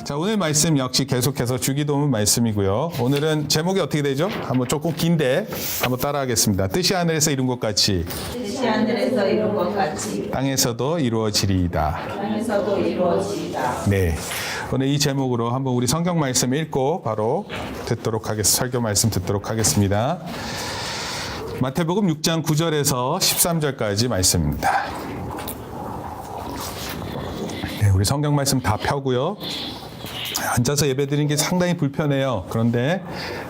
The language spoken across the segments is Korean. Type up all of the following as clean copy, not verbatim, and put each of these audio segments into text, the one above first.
자, 오늘 말씀 역시 계속해서 주기도문 말씀이고요. 오늘은 제목이 어떻게 되죠? 한번 조금 긴데 한번 따라하겠습니다. 뜻이 하늘에서 이룬 것 같이 뜻이 하늘에서 이룬 것 같이 땅에서도 이루어지리이다. 땅에서도 이루어지리이다. 네. 오늘 이 제목으로 한번 우리 성경 말씀 읽고 바로 듣도록 하겠습니다. 설교 말씀 듣도록 하겠습니다. 마태복음 6장 9절에서 13절까지 말씀입니다. 네, 우리 성경 말씀 다 펴고요. 앉아서 예배드리는 게 상당히 불편해요. 그런데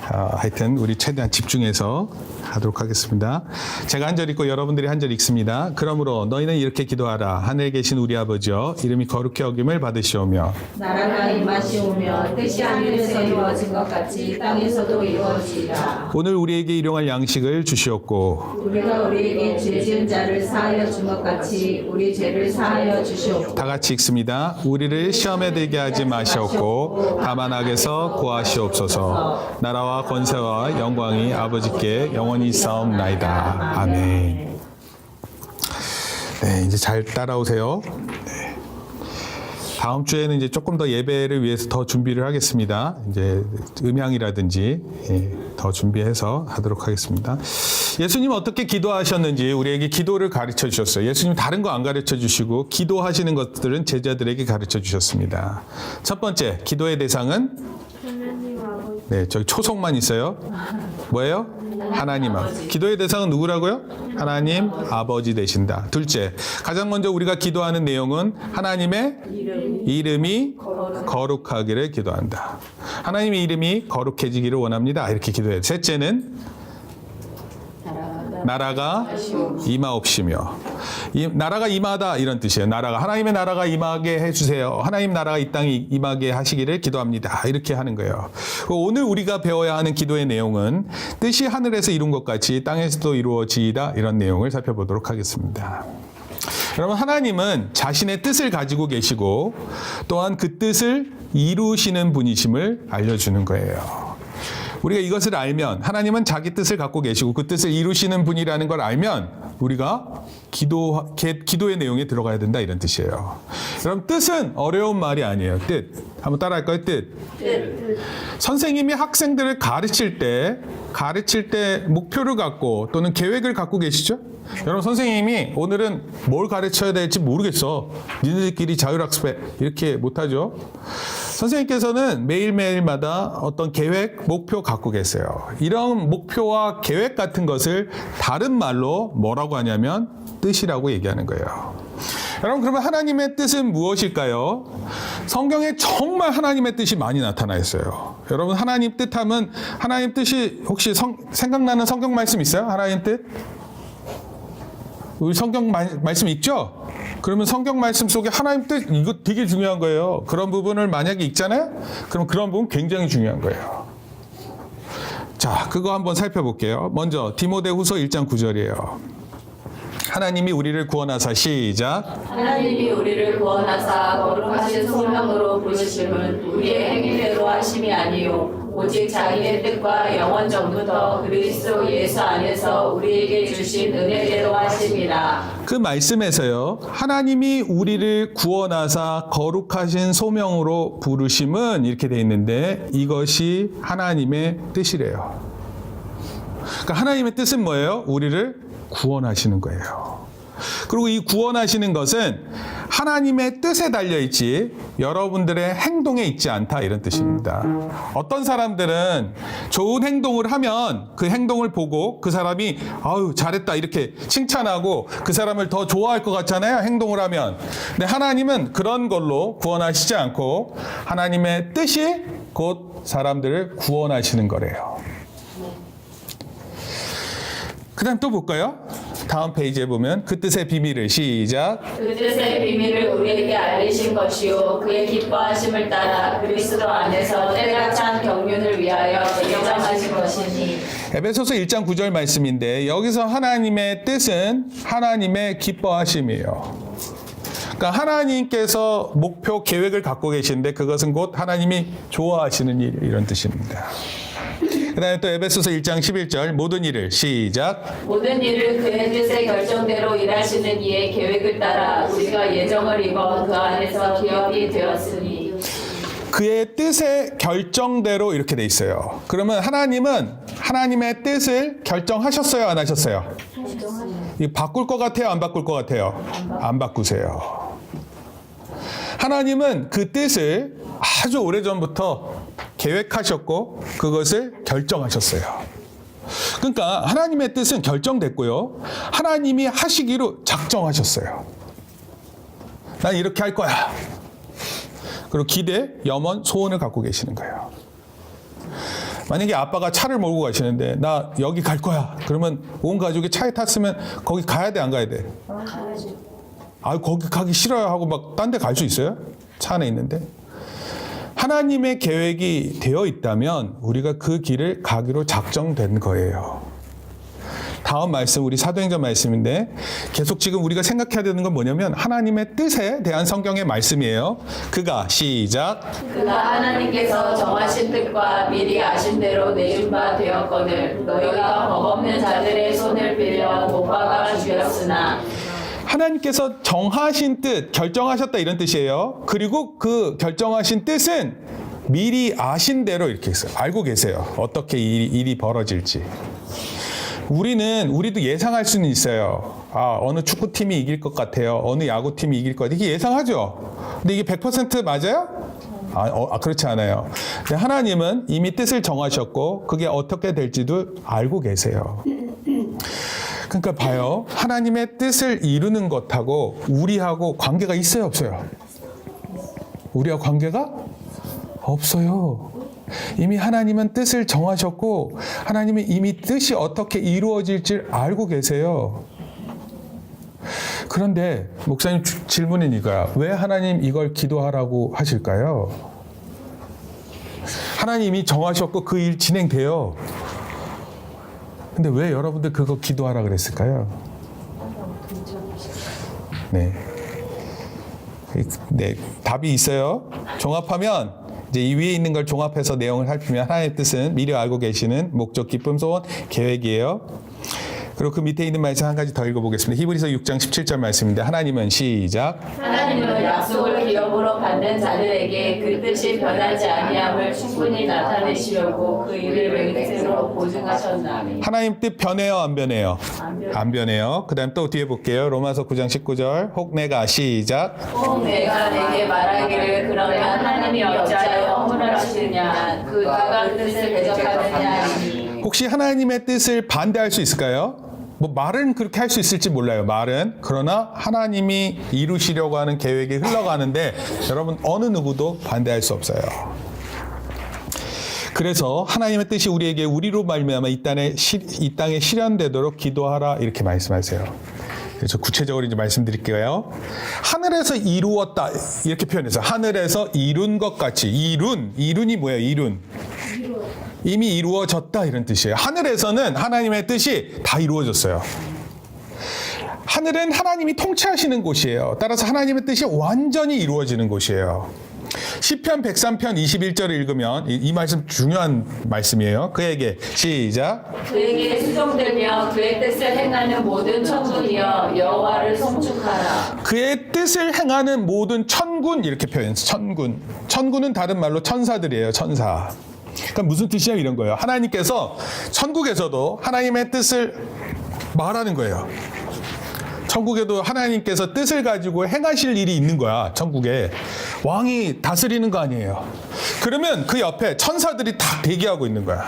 하여튼 우리 최대한 집중해서 하도록 하겠습니다. 제가 한 절 읽고 여러분들이 한 절 읽습니다. 그러므로 너희는 이렇게 기도하라. 하늘에 계신 우리 아버지여 이름이 거룩히 여김을 받으시오며 나라가 임하시오며 뜻이 하늘에서 이루어진 것 같이 땅에서도 이루어지리라. 오늘 우리에게 일용할 양식을 주시옵고 우리가 우리에게 죄 지은 자를 사하여 준 것 같이 우리 죄를 사하여 주시옵고 다 같이 읽습니다. 우리를 시험에 들게 하지 마시옵고 다만 악에서 구하시옵소서. 나라와 권세와 영광이 아버지께 영원히 있사옵나이다. 아멘. 네, 이제 잘 따라오세요. 네. 다음 주에는 이제 조금 더 예배를 위해서 더 준비를 하겠습니다. 이제 음향이라든지 더 준비해서 하도록 하겠습니다. 예수님 어떻게 기도하셨는지 우리에게 기도를 가르쳐 주셨어요. 예수님 다른 거 안 가르쳐 주시고 기도하시는 것들은 제자들에게 가르쳐 주셨습니다. 첫 번째, 기도의 대상은 네, 저기 초성만 있어요. 뭐예요? 하나님 아버지. 기도의 대상은 누구라고요? 하나님 아버지 되신다. 둘째, 가장 먼저 우리가 기도하는 내용은 하나님의 이름이 거룩하기를 기도한다. 하나님의 이름이 거룩해지기를 원합니다. 이렇게 기도해요. 셋째는 나라가 임하옵시며, 나라가 임하다 이런 뜻이에요. 나라가, 하나님의 나라가 임하게 해주세요. 하나님 나라가 이 땅에 임하게 하시기를 기도합니다. 이렇게 하는 거예요. 오늘 우리가 배워야 하는 기도의 내용은 뜻이 하늘에서 이룬 것 같이 땅에서도 이루어지이다, 이런 내용을 살펴보도록 하겠습니다. 여러분, 하나님은 자신의 뜻을 가지고 계시고 또한 그 뜻을 이루시는 분이심을 알려주는 거예요. 우리가 이것을 알면, 하나님은 자기 뜻을 갖고 계시고 그 뜻을 이루시는 분이라는 걸 알면 우리가 기도의 내용에 들어가야 된다, 이런 뜻이에요. 여러분, 뜻은 어려운 말이 아니에요. 뜻. 한번 따라할까요? 뜻. 선생님이 학생들을 가르칠 때 목표를 갖고 또는 계획을 갖고 계시죠? 여러분, 선생님이 오늘은 뭘 가르쳐야 될지 모르겠어. 니네들끼리 자율학습해. 이렇게 못하죠? 선생님께서는 매일매일마다 어떤 계획, 목표 갖고 계세요. 이런 목표와 계획 같은 것을 다른 말로 뭐라고 하냐면 뜻이라고 얘기하는 거예요. 여러분, 그러면 하나님의 뜻은 무엇일까요? 성경에 정말 하나님의 뜻이 많이 나타나 있어요. 여러분, 하나님 뜻하면, 하나님 뜻이 혹시 생각나는 성경 말씀 있어요? 하나님 뜻? 우리 성경 말씀 있죠? 그러면 성경 말씀 속에 하나님 뜻, 이거 되게 중요한 거예요. 그런 부분을 만약에 읽잖아요? 그럼 그런 부분 굉장히 중요한 거예요. 자, 그거 한번 살펴볼게요. 먼저 디모데후서 1장 9절이에요. 하나님이 우리를 구원하사, 시작. 하나님이 우리를 구원하사 거룩하신 소명으로 부르심은 우리의 행위대로 하심이 아니요 오직 자기의 뜻과 영원 전부터 그리스도 예수 안에서 우리에게 주신 은혜대로 하심이라. 그 말씀에서요, 하나님이 우리를 구원하사 거룩하신 소명으로 부르심은 이렇게 돼 있는데 이것이 하나님의 뜻이래요. 그러니까 하나님의 뜻은 뭐예요? 우리를 구원하시는 거예요. 그리고 이 구원하시는 것은 하나님의 뜻에 달려있지 여러분들의 행동에 있지 않다, 이런 뜻입니다. 어떤 사람들은 좋은 행동을 하면 그 행동을 보고 그 사람이 아유 잘했다 이렇게 칭찬하고 그 사람을 더 좋아할 것 같잖아요, 행동을 하면. 근데 하나님은 그런 걸로 구원하시지 않고 하나님의 뜻이 곧 사람들을 구원하시는 거래요. 그 다음 또 볼까요? 다음 페이지에 보면 그 뜻의 비밀을, 시작. 그 뜻의 비밀을 우리에게 알리신 것이요 그의 기뻐하심을 따라 그리스도 안에서 때가 찬 경륜을 위하여 예정하신 것이니. 에베소서 1장 9절 말씀인데 여기서 하나님의 뜻은 하나님의 기뻐하심이에요. 그러니까 하나님께서 목표, 계획을 갖고 계신데 그것은 곧 하나님이 좋아하시는 일, 이런 뜻입니다. 그 다음에 또 에베소서 1장 11절 모든 일을, 시작. 모든 일을 그의 뜻의 결정대로 일하시는 이의 계획을 따라 우리가 예정을 입어 그 안에서 기업이 되었으니. 그의 뜻의 결정대로 이렇게 돼 있어요. 그러면 하나님은 하나님의 뜻을 결정하셨어요, 안 하셨어요? 이 바꿀 것 같아요, 안 바꿀 것 같아요? 안 바꾸세요. 하나님은 그 뜻을 아주 오래전부터 계획하셨고 그것을 결정하셨어요. 그러니까 하나님의 뜻은 결정됐고요. 하나님이 하시기로 작정하셨어요. 난 이렇게 할 거야. 그리고 기대, 염원, 소원을 갖고 계시는 거예요. 만약에 아빠가 차를 몰고 가시는데 나 여기 갈 거야. 그러면 온 가족이 차에 탔으면 거기 가야 돼, 안 가야 돼? 아, 거기 가기 싫어요 하고 막 딴 데 갈 수 있어요? 차 안에 있는데. 하나님의 계획이 되어 있다면 우리가 그 길을 가기로 작정된 거예요. 다음 말씀, 우리 사도행전 말씀인데 계속 지금 우리가 생각해야 되는 건 뭐냐면 하나님의 뜻에 대한 성경의 말씀이에요. 그가, 시작. 그가 하나님께서 정하신 뜻과 미리 아신 대로 내준 바 되었거늘 너희가 법없는 자들의 손을 빌려 못 박아 죽였으나 하나님께서 정하신 뜻, 결정하셨다 이런 뜻이에요. 그리고 그 결정하신 뜻은 미리 아신 대로 이렇게 있어요. 알고 계세요. 어떻게 일이 벌어질지. 우리도 예상할 수는 있어요. 아, 어느 축구팀이 이길 것 같아요. 어느 야구팀이 이길 것 같아요. 이게 예상하죠. 근데 이게 100% 맞아요? 그렇지 않아요. 근데 하나님은 이미 뜻을 정하셨고 그게 어떻게 될지도 알고 계세요. 그러니까 봐요. 하나님의 뜻을 이루는 것하고 우리하고 관계가 있어요, 없어요? 우리와 관계가 없어요. 이미 하나님은 뜻을 정하셨고 하나님은 이미 뜻이 어떻게 이루어질지 알고 계세요. 그런데 목사님 질문은 이거야. 왜 하나님 이걸 기도하라고 하실까요? 하나님이 정하셨고 그 일 진행돼요. 근데 왜 여러분들 그거 기도하라 그랬을까요? 네. 네, 답이 있어요. 종합하면 이제 이 위에 있는 걸 종합해서 내용을 살피면 하나님의 뜻은 미리 알고 계시는 목적, 기쁨, 소원, 계획이에요. 그리고 그 밑에 있는 말씀 한 가지 더 읽어보겠습니다. 히브리서 6장 17절 말씀인데 하나님은 시작. 하나님은 약속을 기업으로 받는 자들에게 그 뜻이 변하지 아니함을 충분히 나타내시려고 그 일을 맹세로 보증하셨나니. 하나님 뜻 변해요, 안 변해요? 안 변해요. 그 다음 또 뒤에 볼게요. 로마서 9장 19절. 혹 내가 시작. 혹 내가 내게 말하기를 그러면 하나님이 어찌하여 허물하시느냐 그가 그 뜻을 대적하느냐 하니. 혹시 하나님의 뜻을 반대할 수 있을까요? 뭐 말은 그렇게 할 수 있을지 몰라요. 말은. 그러나 하나님이 이루시려고 하는 계획이 흘러가는데 여러분 어느 누구도 반대할 수 없어요. 그래서 하나님의 뜻이 우리에게 우리로 말미암아 이 땅에 실현되도록 기도하라 이렇게 말씀하세요. 그래서 구체적으로 이제 말씀드릴게요. 하늘에서 이루었다 이렇게 표현해서 하늘에서 이룬 것 같이 이룬이 뭐예요? 이룬. 이미 이루어졌다 이런 뜻이에요. 하늘에서는 하나님의 뜻이 다 이루어졌어요. 하늘은 하나님이 통치하시는 곳이에요. 따라서 하나님의 뜻이 완전히 이루어지는 곳이에요. 시편 103편 21절을 읽으면 이 말씀 중요한 말씀이에요. 그에게 시작. 그에게 수종들며 그의 뜻을 행하는 모든 천군이여 여호와를 송축하라. 그의 뜻을 행하는 모든 천군 이렇게 표현해서 천군은 다른 말로 천사들이에요. 천사. 그러니까 무슨 뜻이냐 이런 거예요. 하나님께서 천국에서도 하나님의 뜻을 말하는 거예요. 천국에도 하나님께서 뜻을 가지고 행하실 일이 있는 거야. 천국에. 왕이 다스리는 거 아니에요. 그러면 그 옆에 천사들이 다 대기하고 있는 거야.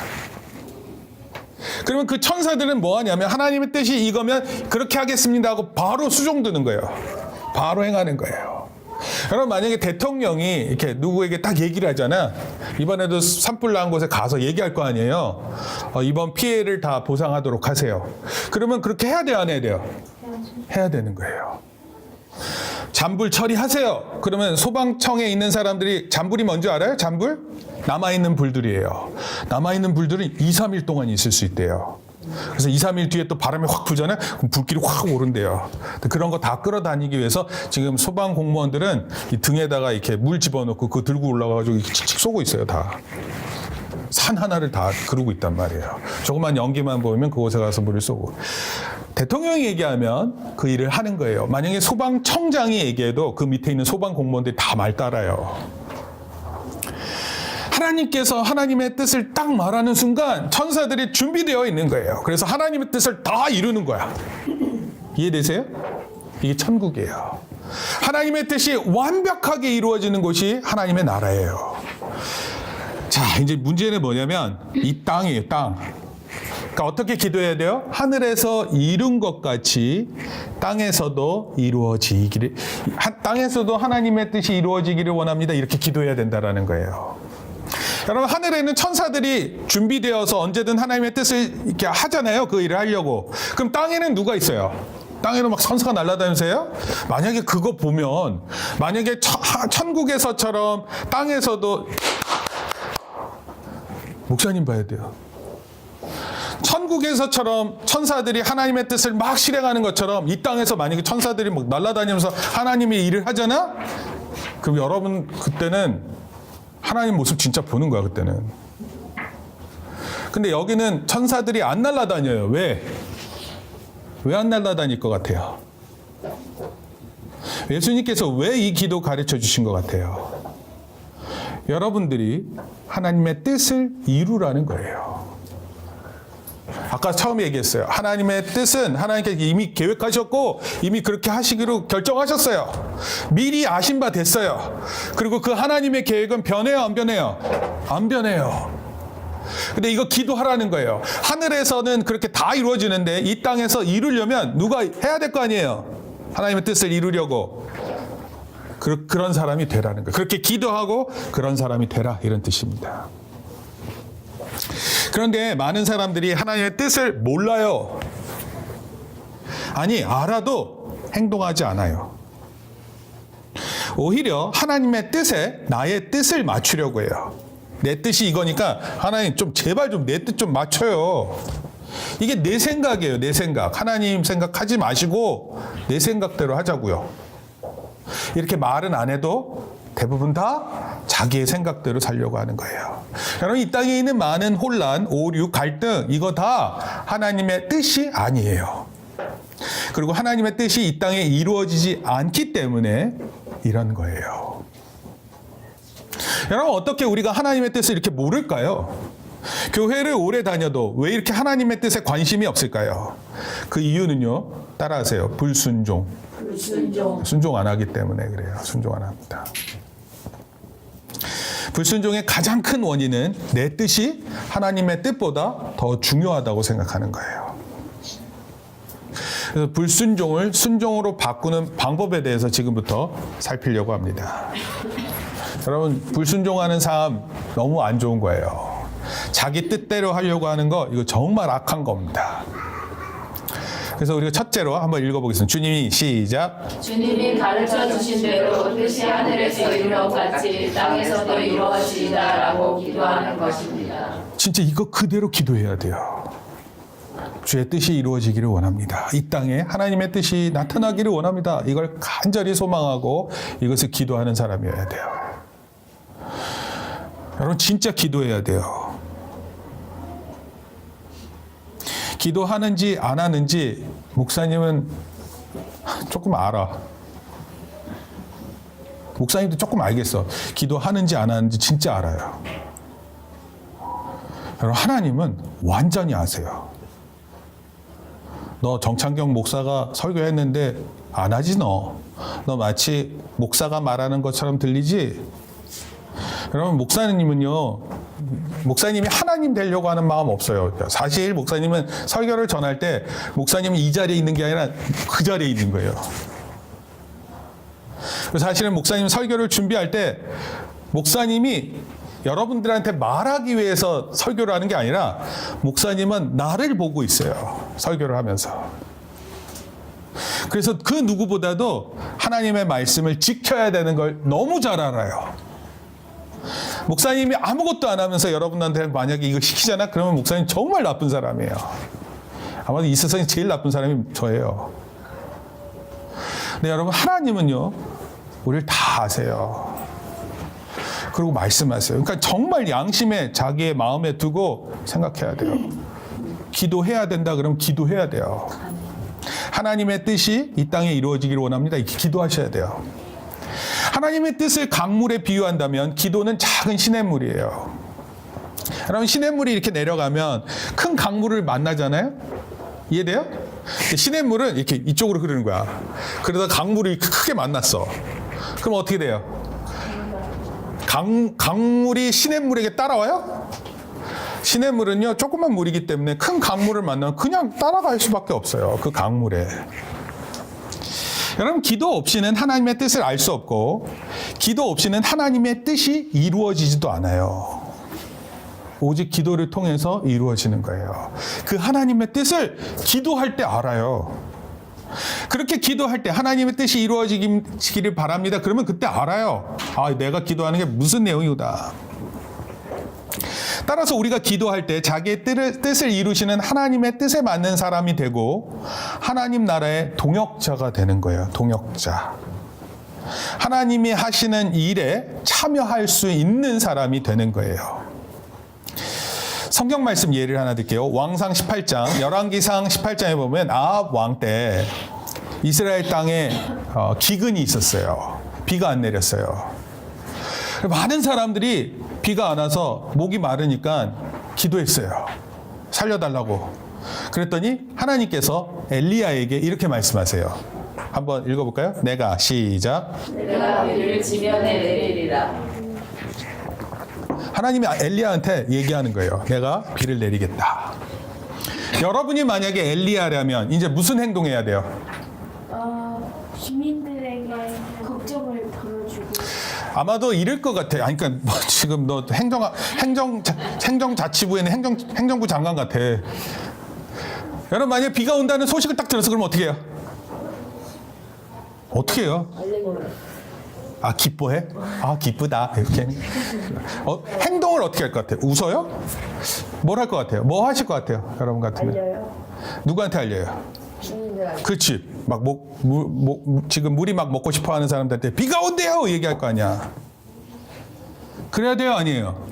그러면 그 천사들은 뭐 하냐면 하나님의 뜻이 이거면 그렇게 하겠습니다 하고 바로 수종드는 거예요. 바로 행하는 거예요. 여러분 만약에 대통령이 이렇게 누구에게 딱 얘기를 하잖아. 이번에도 산불 난 곳에 가서 얘기할 거 아니에요. 이번 피해를 다 보상하도록 하세요. 그러면 그렇게 해야 돼요, 안 해야 돼요? 해야 되는 거예요. 잔불 처리하세요. 그러면 소방청에 있는 사람들이 잔불이 뭔지 알아요? 잔불? 남아있는 불들이에요. 남아있는 불들은 2, 3일 동안 있을 수 있대요. 그래서 2, 3일 뒤에 또 바람이 확 불잖아요. 그럼 불길이 확 오른대요. 그런 거 다 끌어다니기 위해서 지금 소방 공무원들은 이 등에다가 이렇게 물 집어넣고 그거 들고 올라가가지고 칙칙 쏘고 있어요, 다. 산 하나를 다 그러고 있단 말이에요. 조그만 연기만 보이면 그곳에 가서 물을 쏘고. 대통령이 얘기하면 그 일을 하는 거예요. 만약에 소방청장이 얘기해도 그 밑에 있는 소방 공무원들이 다 말 따라요. 하나님께서 하나님의 뜻을 딱 말하는 순간 천사들이 준비되어 있는 거예요. 그래서 하나님의 뜻을 다 이루는 거야. 이해되세요? 이게 천국이에요. 하나님의 뜻이 완벽하게 이루어지는 곳이 하나님의 나라예요. 자, 이제 문제는 뭐냐면 이 땅이에요, 땅. 그러니까 어떻게 기도해야 돼요? 하늘에서 이룬 것 같이 땅에서도 이루어지기를, 땅에서도 하나님의 뜻이 이루어지기를 원합니다. 이렇게 기도해야 된다라는 거예요. 여러분, 하늘에는 천사들이 준비되어서 언제든 하나님의 뜻을 이렇게 하잖아요. 그 일을 하려고. 그럼 땅에는 누가 있어요? 땅에는 막 천사가 날아다니세요? 만약에 그거 보면, 만약에 천국에서처럼 땅에서도, 목사님 봐야 돼요. 천국에서처럼 천사들이 하나님의 뜻을 막 실행하는 것처럼 이 땅에서 만약에 천사들이 막 날아다니면서 하나님의 일을 하잖아? 그럼 여러분 그때는 하나님 모습 진짜 보는 거야, 그때는. 근데 여기는 천사들이 안 날아다녀요. 왜? 왜 안 날아다닐 것 같아요? 예수님께서 왜 이 기도 가르쳐 주신 것 같아요? 여러분들이 하나님의 뜻을 이루라는 거예요. 아까 처음에 얘기했어요. 하나님의 뜻은 하나님께서 이미 계획하셨고 이미 그렇게 하시기로 결정하셨어요. 미리 아신 바 됐어요. 그리고 그 하나님의 계획은 변해요, 안 변해요? 안 변해요. 근데 이거 기도하라는 거예요. 하늘에서는 그렇게 다 이루어지는데 이 땅에서 이루려면 누가 해야 될 거 아니에요? 하나님의 뜻을 이루려고. 그런 사람이 되라는 거예요. 그렇게 기도하고 그런 사람이 되라, 이런 뜻입니다. 그런데 많은 사람들이 하나님의 뜻을 몰라요. 아니, 알아도 행동하지 않아요. 오히려 하나님의 뜻에 나의 뜻을 맞추려고 해요. 내 뜻이 이거니까 하나님 좀 제발 좀 내 뜻 좀 맞춰요. 이게 내 생각이에요, 내 생각. 하나님 생각하지 마시고 내 생각대로 하자고요. 이렇게 말은 안 해도 대부분 다 자기의 생각대로 살려고 하는 거예요. 여러분, 이 땅에 있는 많은 혼란, 오류, 갈등, 이거 다 하나님의 뜻이 아니에요. 그리고 하나님의 뜻이 이 땅에 이루어지지 않기 때문에 이런 거예요. 여러분, 어떻게 우리가 하나님의 뜻을 이렇게 모를까요? 교회를 오래 다녀도 왜 이렇게 하나님의 뜻에 관심이 없을까요? 그 이유는요, 따라하세요. 불순종. 순종 안 하기 때문에 그래요. 순종 안 합니다. 불순종의 가장 큰 원인은 내 뜻이 하나님의 뜻보다 더 중요하다고 생각하는 거예요. 그래서 불순종을 순종으로 바꾸는 방법에 대해서 지금부터 살피려고 합니다. 여러분, 불순종하는 삶 너무 안 좋은 거예요. 자기 뜻대로 하려고 하는 거, 이거 정말 악한 겁니다. 그래서 우리가 첫째로 한번 읽어보겠습니다. 주님이 시작. 주님이 가르쳐 주신 대로 뜻이 하늘에서 이룬 것 같이 땅에서도 이루어지이다라고 기도하는 것입니다. 진짜 이거 그대로 기도해야 돼요. 주의 뜻이 이루어지기를 원합니다. 이 땅에 하나님의 뜻이 나타나기를 원합니다. 이걸 간절히 소망하고 이것을 기도하는 사람이어야 돼요. 여러분, 진짜 기도해야 돼요. 기도하는지 안 하는지 목사님은 조금 알아. 목사님도 조금 알겠어. 기도하는지 안 하는지 진짜 알아요. 여러분, 하나님은 완전히 아세요. 너 정창경 목사가 설교했는데 안 하지 너. 너 마치 목사가 말하는 것처럼 들리지? 여러분, 목사님이 하나님 되려고 하는 마음 없어요. 사실 목사님은 설교를 전할 때 목사님은 이 자리에 있는 게 아니라 그 자리에 있는 거예요. 사실은 목사님 설교를 준비할 때 목사님이 여러분들한테 말하기 위해서 설교를 하는 게 아니라 목사님은 나를 보고 있어요. 설교를 하면서. 그래서 그 누구보다도 하나님의 말씀을 지켜야 되는 걸 너무 잘 알아요. 목사님이 아무것도 안 하면서 여러분한테 만약에 이거 시키잖아? 그러면 목사님 정말 나쁜 사람이에요. 아마도 이 세상에 제일 나쁜 사람이 저예요. 근데 여러분, 하나님은요, 우리를 다 아세요. 그리고 말씀하세요. 그러니까 정말 양심에 자기의 마음에 두고 생각해야 돼요. 기도해야 된다 그러면 기도해야 돼요. 하나님의 뜻이 이 땅에 이루어지기를 원합니다. 이렇게 기도하셔야 돼요. 하나님의 뜻을 강물에 비유한다면 기도는 작은 시냇물이에요. 여러분 시냇물이 이렇게 내려가면 큰 강물을 만나잖아요. 이해돼요? 시냇물은 이렇게 이쪽으로 흐르는 거야. 그러다 강물이 크게 만났어. 그럼 어떻게 돼요? 강물이 시냇물에게 따라와요? 시냇물은요 조그만 물이기 때문에 큰 강물을 만나면 그냥 따라갈 수밖에 없어요. 그 강물에. 여러분 기도 없이는 하나님의 뜻을 알 수 없고 기도 없이는 하나님의 뜻이 이루어지지도 않아요. 오직 기도를 통해서 이루어지는 거예요. 그 하나님의 뜻을 기도할 때 알아요. 그렇게 기도할 때 하나님의 뜻이 이루어지기를 바랍니다. 그러면 그때 알아요. 아, 내가 기도하는 게 무슨 내용이구나. 따라서 우리가 기도할 때 자기의 뜻을 이루시는 하나님의 뜻에 맞는 사람이 되고 하나님 나라의 동역자가 되는 거예요. 동역자. 하나님이 하시는 일에 참여할 수 있는 사람이 되는 거예요. 성경 말씀 예를 하나 드릴게요. 왕상 18장, 열왕기상 18장에 보면 아합 왕 때 이스라엘 땅에 기근이 있었어요. 비가 안 내렸어요. 많은 사람들이 비가 안 와서 목이 마르니까 기도했어요. 살려달라고. 그랬더니 하나님께서 엘리야에게 이렇게 말씀하세요. 한번 읽어볼까요? 내가 시작. 내가 비를 지면에 내리리라. 하나님이 엘리야한테 얘기하는 거예요. 내가 비를 내리겠다. 여러분이 만약에 엘리야라면 이제 무슨 행동해야 돼요? 주민들에게 걱정을 덜어주고. 아마도 이럴 것 같아. 아니, 그러니까 뭐 지금 너 행정자치부에는 행정부 장관 같아. 여러분 만약에 비가 온다는 소식을 딱 들어서 그럼 어떻게 해요? 어떻게 해요? 아, 기뻐해? 아, 기쁘다. 이렇게. 행동을 어떻게 할 것 같아요? 웃어요? 뭘 할 것 같아요? 뭐 하실 것 같아요? 여러분 같으면. 알려요. 누구한테 알려요? 주민들한테. 그렇지. 막 지금 물이 막 먹고 싶어 하는 사람들한테 비가 온대요! 얘기할 거 아니야. 그래야 돼요? 아니에요?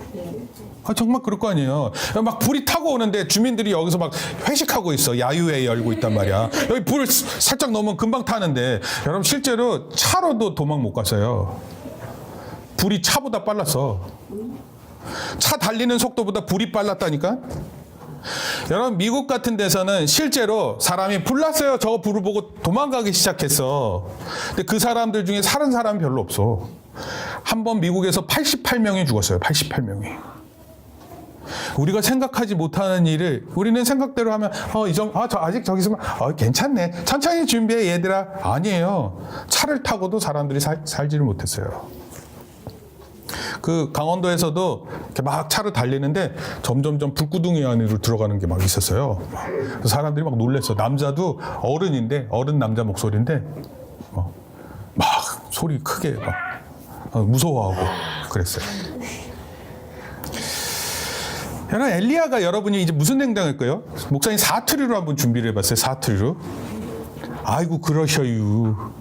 아, 정말 그럴 거 아니에요. 막 불이 타고 오는데 주민들이 여기서 막 회식하고 있어. 야유회 열고 있단 말이야. 여기 불 살짝 넘으면 금방 타는데 여러분 실제로 차로도 도망 못 갔어요. 불이 차보다 빨랐어. 차 달리는 속도보다 불이 빨랐다니까. 여러분 미국 같은 데서는 실제로 사람이 불났어요. 저거 불을 보고 도망가기 시작했어. 근데 그 사람들 중에 살은 사람이 별로 없어. 한 번 미국에서 88명이 죽었어요. 88명이. 우리가 생각하지 못하는 일을 우리는 생각대로 하면 저 아직 저기 있으면 괜찮네. 천천히 준비해 얘들아. 아니에요. 차를 타고도 사람들이 살지를 못했어요. 그 강원도에서도 이렇게 막 차를 달리는데 점점점 불구덩이 안으로 들어가는 게 막 있었어요. 사람들이 막 놀랬어. 남자도 어른인데 어른 남자 목소리인데 막 소리 크게 막 무서워하고 그랬어요. 여러분 엘리야가 여러분이 이제 무슨 행동할까요? 목사님 사투리로 한번 준비를 해봤어요. 사투리로. 아이고 그러셔요.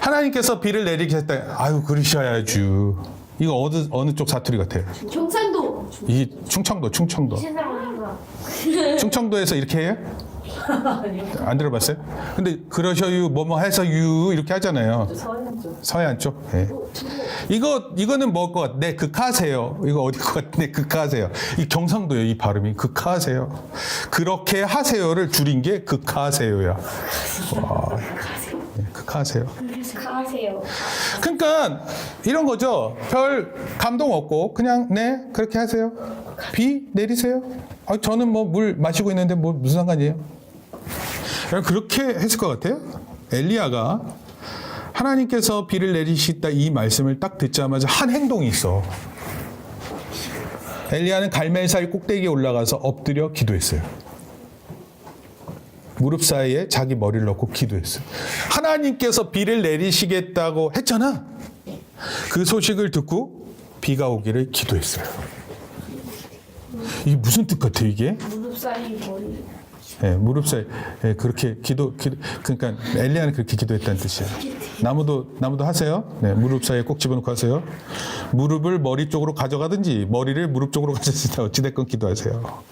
하나님께서 비를 내리겠다. 아이고 그러셔야죠. 이거 어느 쪽 사투리 같아요? 경상도. 이 충청도. 세상 어딘가. 충청도에서 이렇게 해요? 안 들어봤어요? 근데 그러셔요, 뭐뭐 해서유 이렇게 하잖아요. 서해안 쪽. 네. 이거는 뭐 것 같아? 네, 극하세요. 이거 어디 것 같아? 네, 극하세요. 이 경상도예요, 이 발음이. 극하세요. 그렇게 하세요를 줄인 게 극하세요야. 와, 네, 극하세요. 가세요. 그러니까 이런 거죠. 별 감동 없고 그냥 네 그렇게 하세요. 비 내리세요. 저는 뭐 물 마시고 있는데 뭐 무슨 상관이에요? 그렇게 했을 것 같아요. 엘리야가 하나님께서 비를 내리시다 이 말씀을 딱 듣자마자 한 행동이 있어. 엘리야는 갈멜사의 꼭대기에 올라가서 엎드려 기도했어요. 무릎 사이에 자기 머리를 넣고 기도했어요. 하나님께서 비를 내리시겠다고 했잖아. 그 소식을 듣고 비가 오기를 기도했어요. 이게 무슨 뜻 같아 이게? 무릎 사이 머리. 네, 무릎 사이 그렇게 그러니까 엘리야는 그렇게 기도했다는 뜻이에요. 나무도 하세요. 네, 무릎 사이에 꼭 집어넣고 하세요. 무릎을 머리 쪽으로 가져가든지 머리를 무릎 쪽으로 가져가든지 어찌됐건 기도하세요.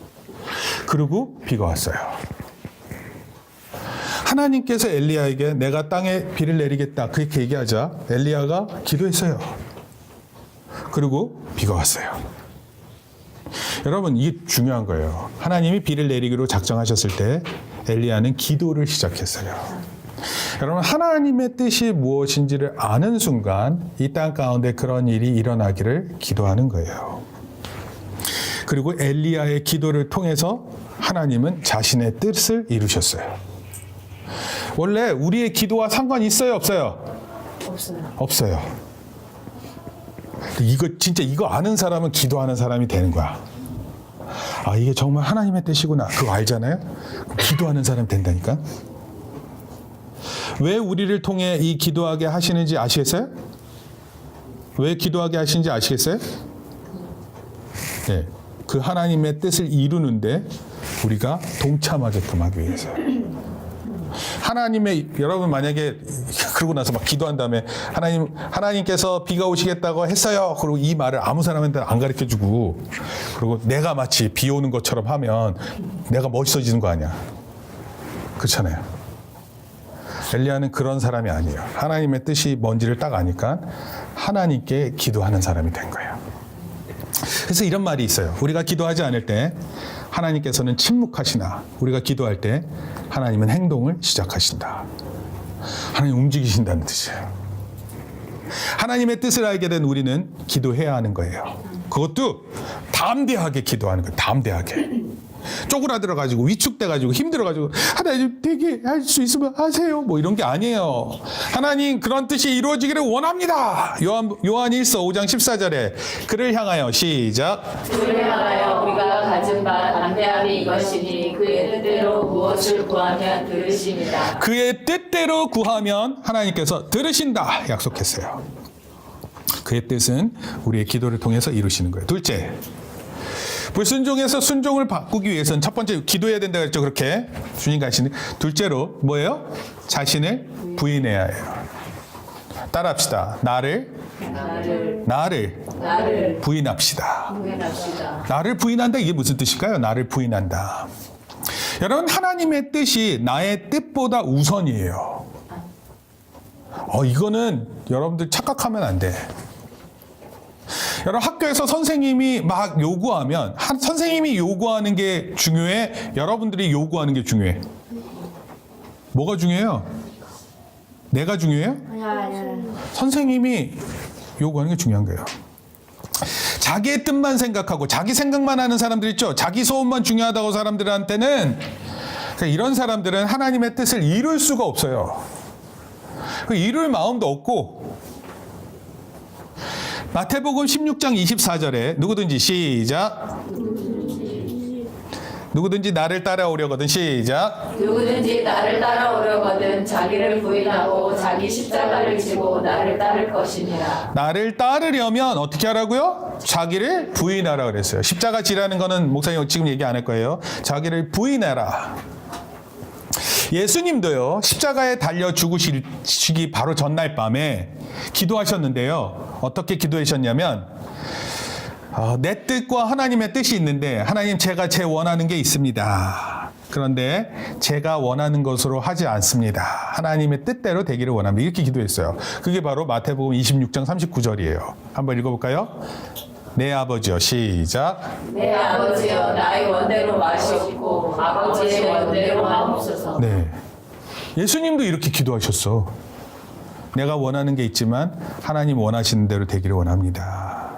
그리고 비가 왔어요. 하나님께서 엘리야에게 내가 땅에 비를 내리겠다 그렇게 얘기하자 엘리야가 기도했어요. 그리고 비가 왔어요. 여러분 이게 중요한 거예요. 하나님이 비를 내리기로 작정하셨을 때 엘리야는 기도를 시작했어요. 여러분 하나님의 뜻이 무엇인지를 아는 순간 이 땅 가운데 그런 일이 일어나기를 기도하는 거예요. 그리고 엘리야의 기도를 통해서 하나님은 자신의 뜻을 이루셨어요. 원래 우리의 기도와 상관이 있어요, 없어요? 없어요. 없어요. 이거 진짜 이거 아는 사람은 기도하는 사람이 되는 거야. 아, 이게 정말 하나님의 뜻이구나. 그거 알잖아요? 기도하는 사람 된다니까? 왜 우리를 통해 이 기도하게 하시는지 아시겠어요? 왜 기도하게 하시는지 아시겠어요? 네, 그 하나님의 뜻을 이루는데 우리가 동참하게끔 하기 위해서요. 하나님의 여러분 만약에 그러고 나서 막 기도한 다음에 하나님께서 비가 오시겠다고 했어요. 그리고 이 말을 아무 사람한테 안 가르쳐주고 그리고 내가 마치 비 오는 것처럼 하면 내가 멋있어지는 거 아니야. 그렇잖아요. 엘리야는 그런 사람이 아니에요. 하나님의 뜻이 뭔지를 딱 아니까 하나님께 기도하는 사람이 된 거예요. 그래서 이런 말이 있어요. 우리가 기도하지 않을 때 하나님께서는 침묵하시나 우리가 기도할 때 하나님은 행동을 시작하신다. 하나님 움직이신다는 뜻이에요. 하나님의 뜻을 알게 된 우리는 기도해야 하는 거예요. 그것도 담대하게 기도하는 거예요. 담대하게. 쪼그라들어가지고 위축돼가지고 힘들어가지고 하나님 되게 할 수 있으면 하세요. 뭐 이런 게 아니에요. 하나님 그런 뜻이 이루어지기를 원합니다. 요한 1서 5장 14절에 그를 향하여 시작. 그를 향하여 우리가 가진 바 담대함이 이것이니 그의 뜻대로 무엇을 구하면 들으십니다. 그의 뜻대로 구하면 하나님께서 들으신다 약속했어요. 그의 뜻은 우리의 기도를 통해서 이루시는 거예요. 둘째, 불순종에서 순종을 바꾸기 위해서는 첫 번째 기도해야 된다고 했죠. 그렇게 주님 가시는. 둘째로 뭐예요? 자신을 부인해야 해요. 따라합시다. 나를 부인합시다. 부인합시다. 나를 부인한다. 이게 무슨 뜻일까요? 나를 부인한다. 여러분 하나님의 뜻이 나의 뜻보다 우선이에요. 이거는 여러분들 착각하면 안 돼. 여러분 학교에서 선생님이 막 요구하면 선생님이 요구하는 게 중요해? 여러분들이 요구하는 게 중요해? 뭐가 중요해요? 내가 중요해요? 선생님이 요구하는 게 중요한 거예요. 자기의 뜻만 생각하고 자기 생각만 하는 사람들 있죠? 자기 소원만 중요하다고 사람들한테는 이런 사람들은 하나님의 뜻을 이룰 수가 없어요. 이룰 마음도 없고 마태복음 16장 24절에 누구든지 시작. 누구든지 나를 따라오려거든 시작. 누구든지 나를 따라오려거든 자기를 부인하고 자기 십자가를 지고 나를 따를 것이니라. 나를 따르려면 어떻게 하라고요? 자기를 부인하라 그랬어요. 십자가 지라는 거는 목사님 지금 얘기 안 할 거예요. 자기를 부인해라. 예수님도요, 십자가에 달려 죽으시기 바로 전날 밤에 기도하셨는데요. 어떻게 기도하셨냐면, 내 뜻과 하나님의 뜻이 있는데, 하나님 제가 제 원하는 게 있습니다. 그런데 제가 원하는 것으로 하지 않습니다. 하나님의 뜻대로 되기를 원합니다. 이렇게 기도했어요. 그게 바로 마태복음 26장 39절이에요. 한번 읽어볼까요? 내 아버지여 시작. 내 아버지여 나의 원대로 마시옵고 아버지의 원대로 마옵소서. 네, 예수님도 이렇게 기도하셨어. 내가 원하는 게 있지만 하나님 원하시는 대로 되기를 원합니다.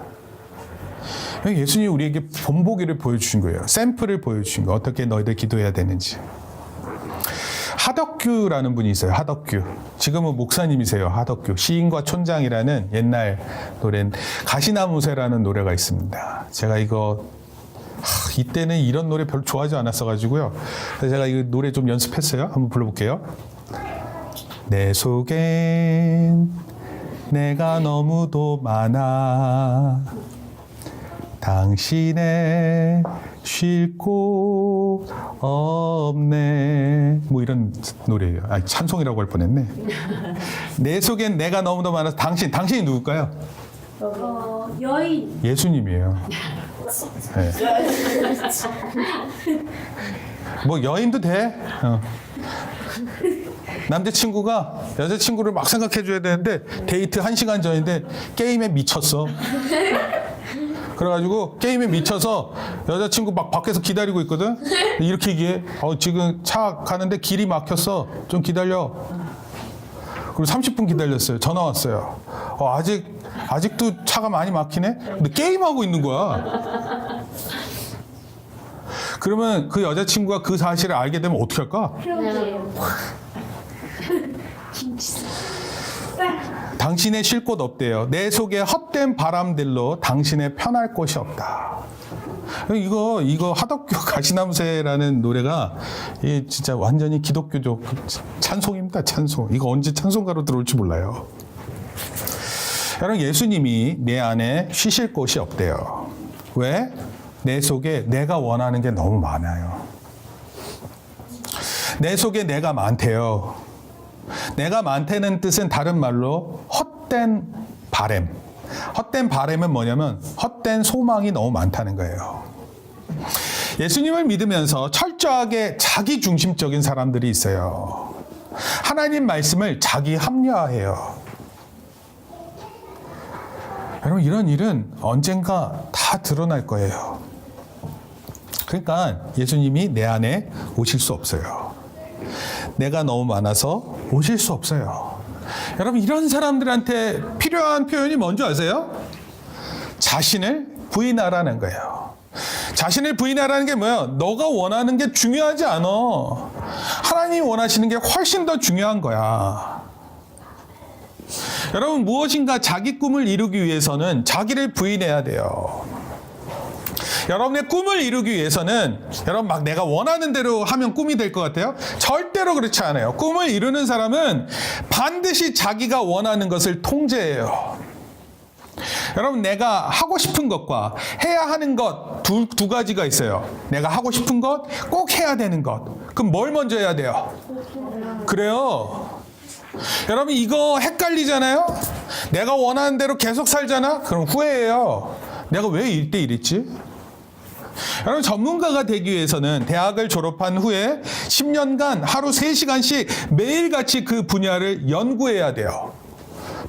예수님이 우리에게 본보기를 보여주신 거예요. 샘플을 보여주신 거예요. 어떻게 너희들 기도해야 되는지. 하덕규라는 분이 있어요. 하덕규. 지금은 목사님이세요. 하덕규. 시인과 촌장이라는 옛날 노래, 가시나무새라는 노래가 있습니다. 제가 이거 이때는 이런 노래 별로 좋아하지 않았어가지고요. 그래서 제가 이 노래 좀 연습했어요. 한번 불러볼게요. 내 속엔 내가 너무도 많아 당신의 쉴 곳 없네. 뭐 이런 노래예요. 찬송이라고 할 뻔했네. 내 속엔 내가 너무도 많아서 당신이 누굴까요? 여인. 예수님이에요. 네. 뭐 여인도 돼. 남자친구가 여자친구를 막 생각해줘야 되는데 데이트 1시간 전인데 게임에 미쳤어. 그래가지고 게임에 미쳐서 여자친구 막 밖에서 기다리고 있거든. 이렇게 얘기해. 지금 차 가는데 길이 막혔어. 좀 기다려. 그리고 30분 기다렸어요. 전화 왔어요. 아직도 차가 많이 막히네? 근데 게임하고 있는 거야. 그러면 그 여자친구가 그 사실을 알게 되면 어떻게 할까? 그러게요. 당신의 쉴 곳 없대요. 내 속에 헛된 바람들로 당신의 편할 곳이 없다. 이거 하덕교 가시나무새라는 노래가 진짜 완전히 기독교적 찬송입니다. 찬송. 이거 언제 찬송가로 들어올지 몰라요. 여러분, 예수님이 내 안에 쉬실 곳이 없대요. 왜? 내 속에 내가 원하는 게 너무 많아요. 내 속에 내가 많대요. 내가 많다는 뜻은 다른 말로 헛된 바램. 헛된 바램은 뭐냐면 헛된 소망이 너무 많다는 거예요. 예수님을 믿으면서 철저하게 자기 중심적인 사람들이 있어요. 하나님 말씀을 자기 합리화해요. 여러분, 이런 일은 언젠가 다 드러날 거예요. 그러니까 예수님이 내 안에 오실 수 없어요. 내가 너무 많아서 오실 수 없어요. 여러분, 이런 사람들한테 필요한 표현이 뭔지 아세요? 자신을 부인하라는 거예요. 자신을 부인하라는 게 뭐예요? 너가 원하는 게 중요하지 않아. 하나님이 원하시는 게 훨씬 더 중요한 거야. 여러분, 무엇인가 자기 꿈을 이루기 위해서는 자기를 부인해야 돼요. 여러분의 꿈을 이루기 위해서는 여러분 막 내가 원하는 대로 하면 꿈이 될 것 같아요? 절대로 그렇지 않아요. 꿈을 이루는 사람은 반드시 자기가 원하는 것을 통제해요. 여러분, 내가 하고 싶은 것과 해야 하는 것 두 가지가 있어요. 내가 하고 싶은 것, 꼭 해야 되는 것. 그럼 뭘 먼저 해야 돼요? 그래요. 여러분, 이거 헷갈리잖아요? 내가 원하는 대로 계속 살잖아? 그럼 후회해요. 내가 왜 이때 이랬지? 여러분, 전문가가 되기 위해서는 대학을 졸업한 후에 10년간 하루 3시간씩 매일같이 그 분야를 연구해야 돼요.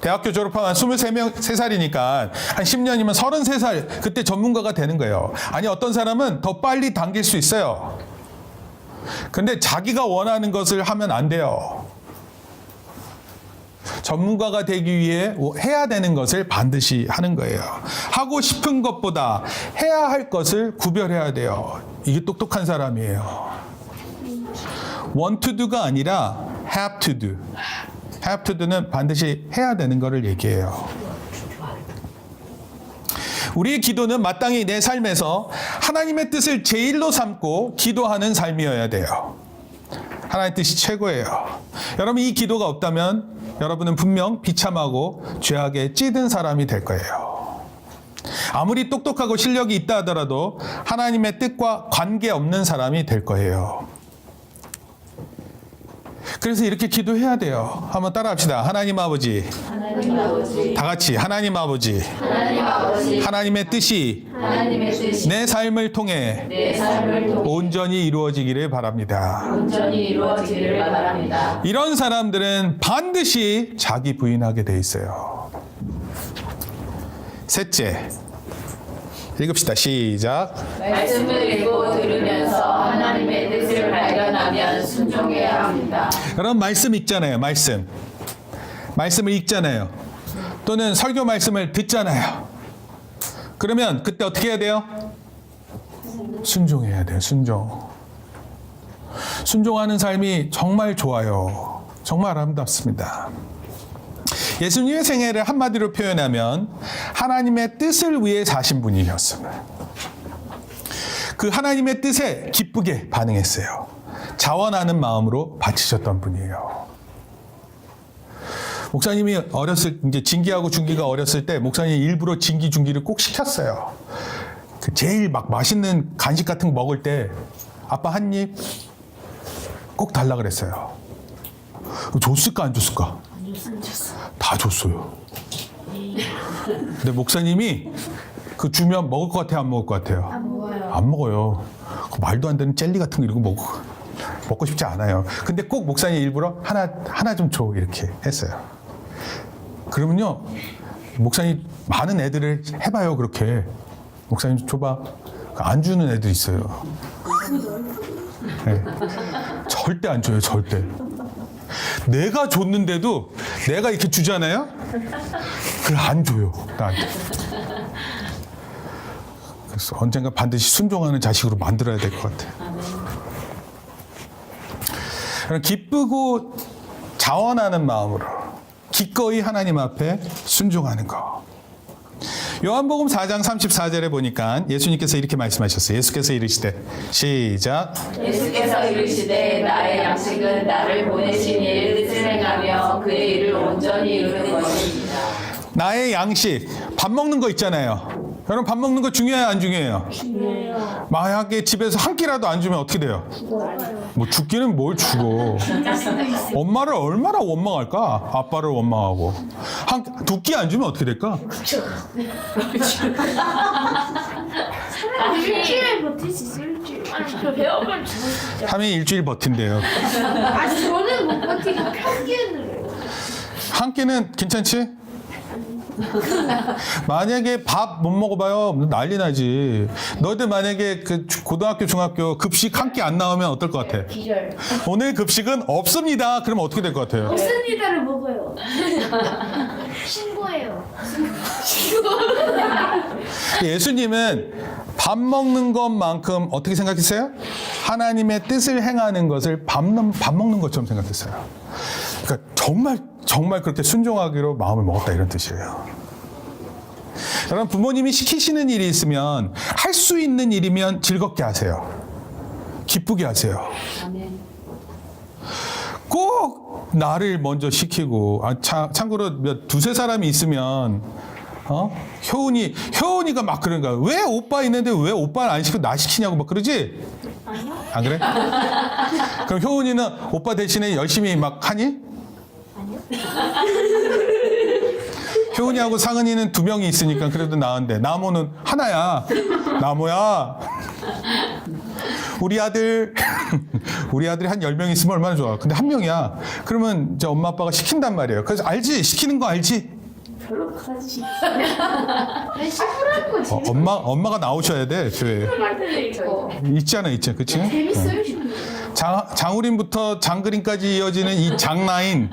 대학교 졸업하면 23살이니까 한 10년이면 33살, 그때 전문가가 되는 거예요. 아니, 어떤 사람은 더 빨리 당길 수 있어요. 근데 자기가 원하는 것을 하면 안 돼요. 전문가가 되기 위해 해야 되는 것을 반드시 하는 거예요. 하고 싶은 것보다 해야 할 것을 구별해야 돼요. 이게 똑똑한 사람이에요. want to do가 아니라 have to do. have to do는 반드시 해야 되는 것을 얘기해요. 우리의 기도는 마땅히 내 삶에서 하나님의 뜻을 제일로 삼고 기도하는 삶이어야 돼요. 하나님의 뜻이 최고예요. 여러분, 이 기도가 없다면 여러분은 분명 비참하고 죄악에 찌든 사람이 될 거예요. 아무리 똑똑하고 실력이 있다 하더라도 하나님의 뜻과 관계없는 사람이 될 거예요. 그래서 이렇게 기도해야 돼요. 한번 따라합시다. 하나님 아버지. 하나님 아버지. 다 같이 하나님 아버지. 하나님 아버지. 하나님의 뜻이 하나님의 뜻이 내 삶을 통해 내 삶을 통해 온전히 이루어지기를 바랍니다. 온전히 이루어지기를 바랍니다. 이런 사람들은 반드시 자기 부인하게 돼 있어요. 셋째, 읽읍시다. 시작. 말씀을 읽고 들으면서 하나님의 뜻을 발견하면 순종해야 합니다. 여러분, 말씀 읽잖아요. 말씀을 읽잖아요. 또는 설교 말씀을 듣잖아요. 그러면 그때 어떻게 해야 돼요? 순종해야 돼요. 순종하는 삶이 정말 좋아요. 정말 아름답습니다. 예수님의 생애를 한마디로 표현하면 하나님의 뜻을 위해 사신 분이었습니다. 그 하나님의 뜻에 기쁘게 반응했어요. 자원하는 마음으로 바치셨던 분이에요. 목사님이 이제 진기하고 중기가 어렸을 때 목사님이 일부러 진기, 중기를 꼭 시켰어요. 제일 막 맛있는 간식 같은 거 먹을 때 아빠 한 입 꼭 달라 그랬어요. 줬을까 안 줬을까? 다 줬어요. 근데 목사님이 그 주면 먹을 것 같아요, 안 먹을 것 같아요? 안 먹어요. 그 말도 안 되는 젤리 같은 거 이런 거 먹고 싶지 않아요. 근데 꼭 목사님 일부러 하나 좀 줘 이렇게 했어요. 그러면요, 목사님 많은 애들을 해봐요. 그렇게 목사님 줘봐. 안 주는 애들 있어요. 네. 절대 안 줘요, 절대. 내가 줬는데도 내가 이렇게 주잖아요? 그걸 안 줘요, 나한테. 그래서 언젠가 반드시 순종하는 자식으로 만들어야 될 것 같아요. 기쁘고 자원하는 마음으로 기꺼이 하나님 앞에 순종하는 거. 요한복음 4장 34절에 보니까 예수님께서 이렇게 말씀하셨어요. 예수께서 이르시되 시작. 예수께서 이르시되 나의 양식은 나를 보내신 이의 뜻을 행하며 그의 일을 온전히 이루는 것입니다. 나의 양식, 밥 먹는 거 있잖아요. 여러분 밥 먹는 거 중요해요, 안 중요해요? 중요해요. 만약에 집에서 한 끼라도 안 주면 어떻게 돼요? 뭐 죽기는 뭘 죽어. 엄마를 얼마나 원망할까? 아빠를 원망하고. 두 끼 안 주면 어떻게 될까? 일주일 버틸 수 있어, 일주일. 아니, 저 배워만 죽을 수 있죠. 3일 일주일 버틴대요. 아니, 저는 못 버티고 편견으로. 한 끼는 괜찮지? 만약에 밥 못 먹어봐요, 난리 나지. 너희들 만약에 그 고등학교, 중학교 급식 한 끼 안 나오면 어떨 것 같아? 기절. 오늘 급식은 없습니다. 그러면 어떻게 될 것 같아요? 없습니다를 먹어요. 신고해요. 예수님은 밥 먹는 것만큼 어떻게 생각했어요? 하나님의 뜻을 행하는 것을 밥 먹는 것처럼 생각했어요. 그러니까 정말 그렇게 순종하기로 마음을 먹었다, 이런 뜻이에요. 여러분, 부모님이 시키시는 일이 있으면 할 수 있는 일이면 즐겁게 하세요. 기쁘게 하세요. 꼭 나를 먼저 시키고, 참고로 두세 사람이 있으면 효은이가 막 그런 거야. 왜 오빠 있는데 왜 오빠를 안 시키고 나 시키냐고 막 그러지? 안 그래? 그럼 효은이는 오빠 대신에 열심히 막 하니? 효은이하고 상은이는 2명이 있으니까 그래도 나은데 나무는 하나야. 나무야. 우리 아들이 한 10명 있으면 얼마나 좋아. 근데 1명이야. 그러면 이제 엄마 아빠가 시킨단 말이에요. 그래서 알지? 시키는 거 알지? 별로 가지. 시끄러운 거 엄마가 나오셔야 돼, 교회에. 있잖아. 그치? 재밌어요. 장우린부터 장그린까지 이어지는 이 장라인.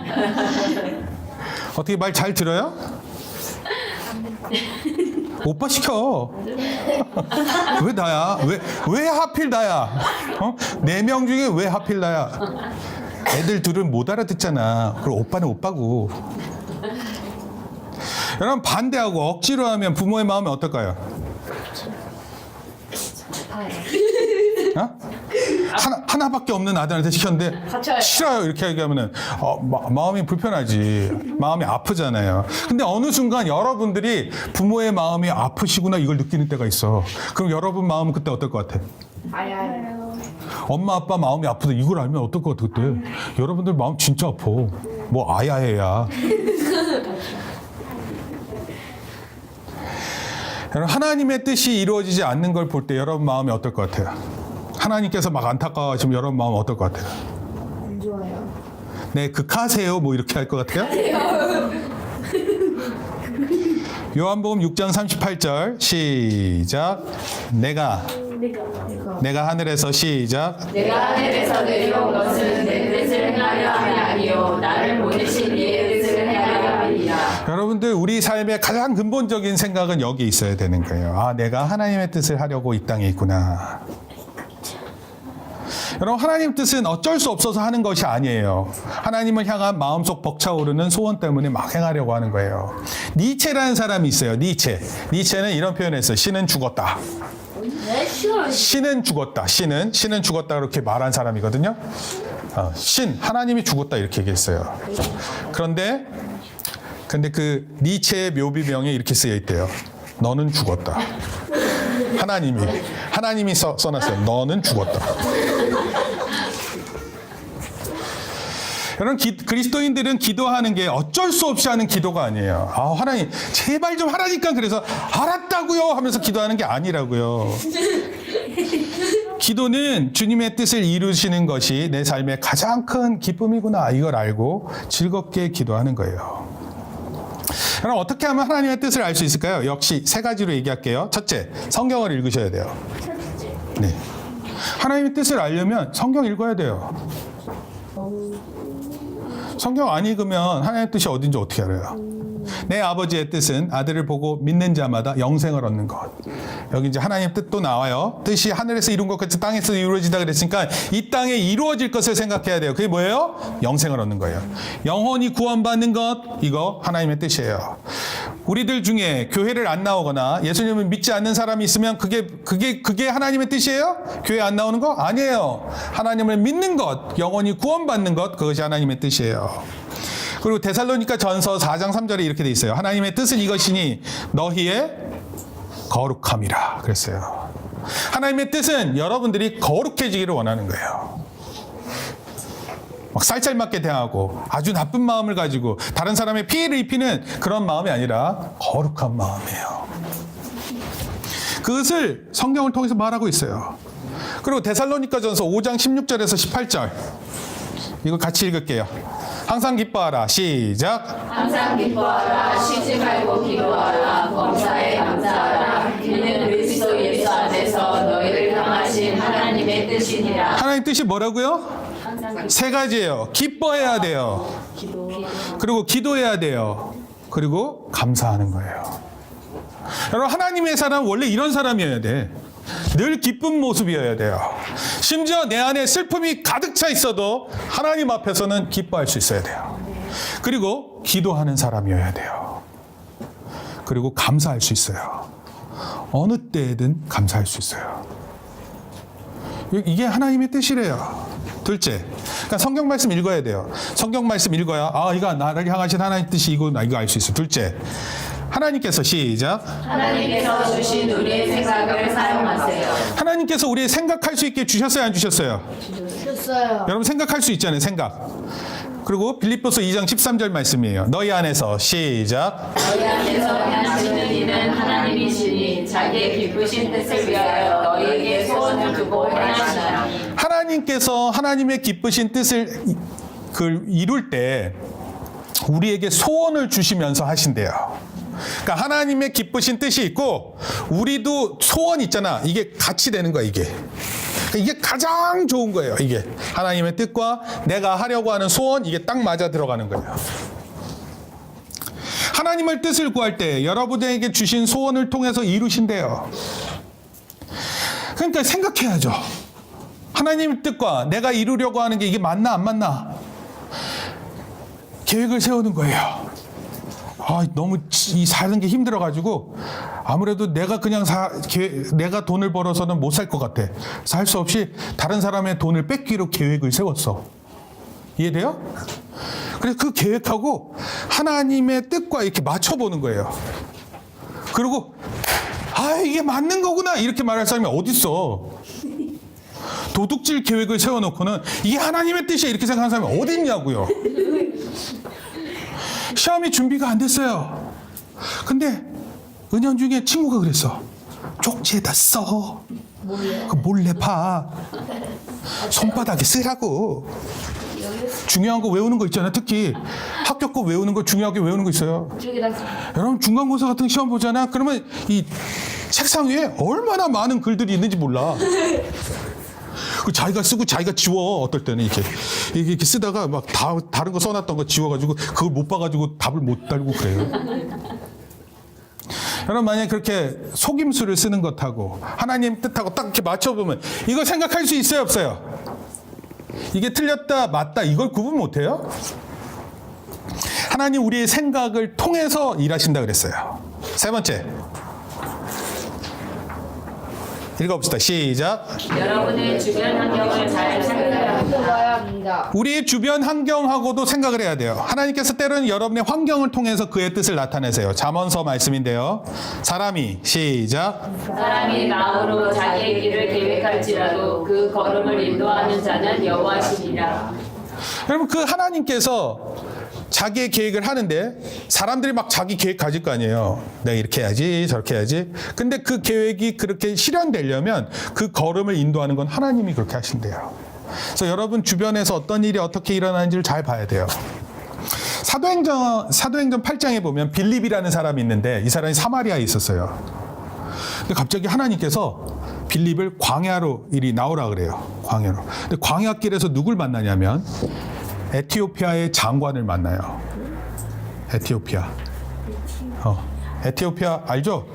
어떻게 말 잘 들어요? 오빠 시켜. 왜 나야? 왜 하필 나야? 4명 중에 왜 하필 나야? 애들 둘은 못 알아듣잖아. 그리고 오빠는 오빠고. 여러분, 반대하고 억지로 하면 부모의 마음이 어떨까요? 하나밖에 없는 아들한테 시켰는데 싫어요, 이렇게 얘기하면은 마음이 불편하지. 마음이 아프잖아요. 근데 어느 순간 여러분들이 부모의 마음이 아프시구나 이걸 느끼는 때가 있어. 그럼 여러분 마음은 그때 어떨 것 같아? 엄마 아빠 마음이 아프다 이걸 알면 어떨 것 같아 그때? 여러분들 마음 진짜 아파. 뭐 아야해야. 여러분, 하나님의 뜻이 이루어지지 않는 걸 볼 때 여러분 마음이 어떨 것 같아요? 하나님께서 막 안타까워하시면 여러분 마음 어떨 것 같아요? 안 좋아요. 네, 극하세요. 뭐 이렇게 할 것 같아요? 요한복음 6장 38절 시작. 내가 하늘에서 시작. 내가 하늘에서 내려온 것은 내 뜻을 행하려 함이 아니요 나를 보내신 이의 뜻을 행하려 함이니라. 여러분들, 우리 삶의 가장 근본적인 생각은 여기 있어야 되는 거예요. 내가 하나님의 뜻을 하려고 이 땅에 있구나. 여러분, 하나님 뜻은 어쩔 수 없어서 하는 것이 아니에요. 하나님을 향한 마음속 벅차오르는 소원 때문에 막 행하려고 하는 거예요. 니체라는 사람이 있어요. 니체는 이런 표현을 했어요. 신은 죽었다. 신은 죽었다. 신은 죽었다 그렇게 말한 사람이거든요. 하나님이 죽었다 이렇게 얘기했어요. 그런데 그 니체의 묘비명에 이렇게 쓰여 있대요. 너는 죽었다. 하나님이 써놨어요. 너는 죽었다. 여러분, 그리스도인들은 기도하는 게 어쩔 수 없이 하는 기도가 아니에요. 하나님 제발 좀 하라니까 그래서 알았다고요 하면서 기도하는 게 아니라고요. 기도는 주님의 뜻을 이루시는 것이 내 삶의 가장 큰 기쁨이구나 이걸 알고 즐겁게 기도하는 거예요. 그럼 어떻게 하면 하나님의 뜻을 알 수 있을까요? 역시 세 가지로 얘기할게요. 첫째, 성경을 읽으셔야 돼요. 네. 하나님의 뜻을 알려면 성경 읽어야 돼요. 성경 안 읽으면 하나님의 뜻이 어딘지 어떻게 알아요? 내 아버지의 뜻은 아들을 보고 믿는 자마다 영생을 얻는 것. 여기 이제 하나님의 뜻도 나와요. 뜻이 하늘에서 이룬 것 같이 땅에서 이루어지다 그랬으니까 이 땅에 이루어질 것을 생각해야 돼요. 그게 뭐예요? 영생을 얻는 거예요. 영혼이 구원받는 것, 이거 하나님의 뜻이에요. 우리들 중에 교회를 안 나오거나 예수님을 믿지 않는 사람이 있으면 그게 하나님의 뜻이에요? 교회 안 나오는 거? 아니에요. 하나님을 믿는 것, 영혼이 구원받는 것, 그것이 하나님의 뜻이에요. 그리고 데살로니가 전서 4장 3절에 이렇게 돼 있어요. 하나님의 뜻은 이것이니 너희의 거룩함이라 그랬어요. 하나님의 뜻은 여러분들이 거룩해지기를 원하는 거예요. 막 쌀쌀맞게 대하고 아주 나쁜 마음을 가지고 다른 사람의 피해를 입히는 그런 마음이 아니라 거룩한 마음이에요. 그것을 성경을 통해서 말하고 있어요. 그리고 데살로니가 전서 5장 16절에서 18절 이거 같이 읽을게요. 항상 기뻐하라. 시작. 항상 기뻐하라. 쉬지 말고 기도하라. 범사에 감사하라. 이는 그리스도 예수 안에서 너희를 향하신 하나님의 뜻이니라. 하나님 뜻이 뭐라고요? 세 가지예요. 기뻐해야 돼요. 그리고 기도해야 돼요. 그리고 감사하는 거예요. 여러분, 하나님의 사람은 원래 이런 사람이어야 돼. 늘 기쁜 모습이어야 돼요. 심지어 내 안에 슬픔이 가득 차 있어도 하나님 앞에서는 기뻐할 수 있어야 돼요. 그리고 기도하는 사람이어야 돼요. 그리고 감사할 수 있어요. 어느 때에든 감사할 수 있어요. 이게 하나님의 뜻이래요. 둘째, 그러니까 성경 말씀 읽어야 돼요. 성경 말씀 읽어야 이거 나를 향하신 하나님 뜻이 이거 알 수 있어요. 둘째, 하나님께서 시작. 하나님께서 주신 우리의 생각을 사용하세요. 하나님께서 우리의 생각할 수 있게 주셨어요, 안 주셨어요? 줬어요. 여러분 생각할 수 있잖아요, 생각. 그리고 빌립보서 2장 13절 말씀이에요. 너희 안에서 시작. 너희 안에서 하시는 이는 하나님이시니 자기의 기쁘신 뜻을 위하여 너희에게 소원을 두고 행하시나니. 하나님께서 하나님의 기쁘신 뜻을 이룰 때 우리에게 소원을 주시면서 하신대요. 그러니까 하나님의 기쁘신 뜻이 있고 우리도 소원 있잖아. 이게 같이 되는 거야, 이게. 그러니까 이게 가장 좋은 거예요, 이게. 하나님의 뜻과 내가 하려고 하는 소원, 이게 딱 맞아 들어가는 거예요. 하나님의 뜻을 구할 때 여러분에게 주신 소원을 통해서 이루신대요. 그러니까 생각해야죠. 하나님의 뜻과 내가 이루려고 하는 게 이게 맞나 안 맞나? 계획을 세우는 거예요. 너무 사는 게 힘들어가지고 아무래도 내가 그냥 내가 돈을 벌어서는 못 살 것 같아. 살 수 없이 다른 사람의 돈을 뺏기로 계획을 세웠어. 이해돼요? 그래서 그 계획하고 하나님의 뜻과 이렇게 맞춰보는 거예요. 그리고 이게 맞는 거구나 이렇게 말할 사람이 어딨어. 도둑질 계획을 세워놓고는 이게 하나님의 뜻이야 이렇게 생각하는 사람이 어디 있냐고요. 시험이 준비가 안 됐어요. 근데 은연중에 친구가 그랬어. 쪽지에다 써. 그 몰래 봐. 손바닥에 쓰라고. 중요한 거 외우는 거 있잖아요. 특히 합격 거 외우는 거 중요하게 외우는 거 있어요. 여러분 중간고사 같은 시험 보잖아. 그러면 이 책상 위에 얼마나 많은 글들이 있는지 몰라. 그 자기가 쓰고 자기가 지워. 어떨 때는 이렇게 쓰다가 막 다른 거 써놨던 거 지워가지고 그걸 못 봐가지고 답을 못 달고 그래요. 여러분 만약에 그렇게 속임수를 쓰는 것하고 하나님 뜻하고 딱 이렇게 맞춰보면 이거 생각할 수 있어요, 없어요? 이게 틀렸다 맞다 이걸 구분 못해요? 하나님 우리의 생각을 통해서 일하신다 그랬어요. 세 번째, 읽어봅시다. 시작. 여러분의 주변 환경을 잘 생각해야 합니다. 우리의 주변 환경하고도 생각을 해야 돼요. 하나님께서 때로는 여러분의 환경을 통해서 그의 뜻을 나타내세요. 잠언서 말씀인데요. 사람이 시작. 사람이 마음으로 자기의 길을 계획할지라도 그 걸음을 인도하는 자는 여호와시니라. 여러분 그 하나님께서 자기의 계획을 하는데 사람들이 막 자기 계획 가질 거 아니에요. 내가 이렇게 해야지 저렇게 해야지. 근데 그 계획이 그렇게 실현되려면 그 걸음을 인도하는 건 하나님이 그렇게 하신대요. 그래서 여러분 주변에서 어떤 일이 어떻게 일어나는지를 잘 봐야 돼요. 사도행전 8장에 보면 빌립이라는 사람이 있는데 이 사람이 사마리아에 있었어요. 근데 갑자기 하나님께서 빌립을 광야로 이리 나오라 그래요. 광야로. 근데 광야길에서 누굴 만나냐면 에티오피아의 장관을 만나요. 에티오피아. 에티오피아 알죠?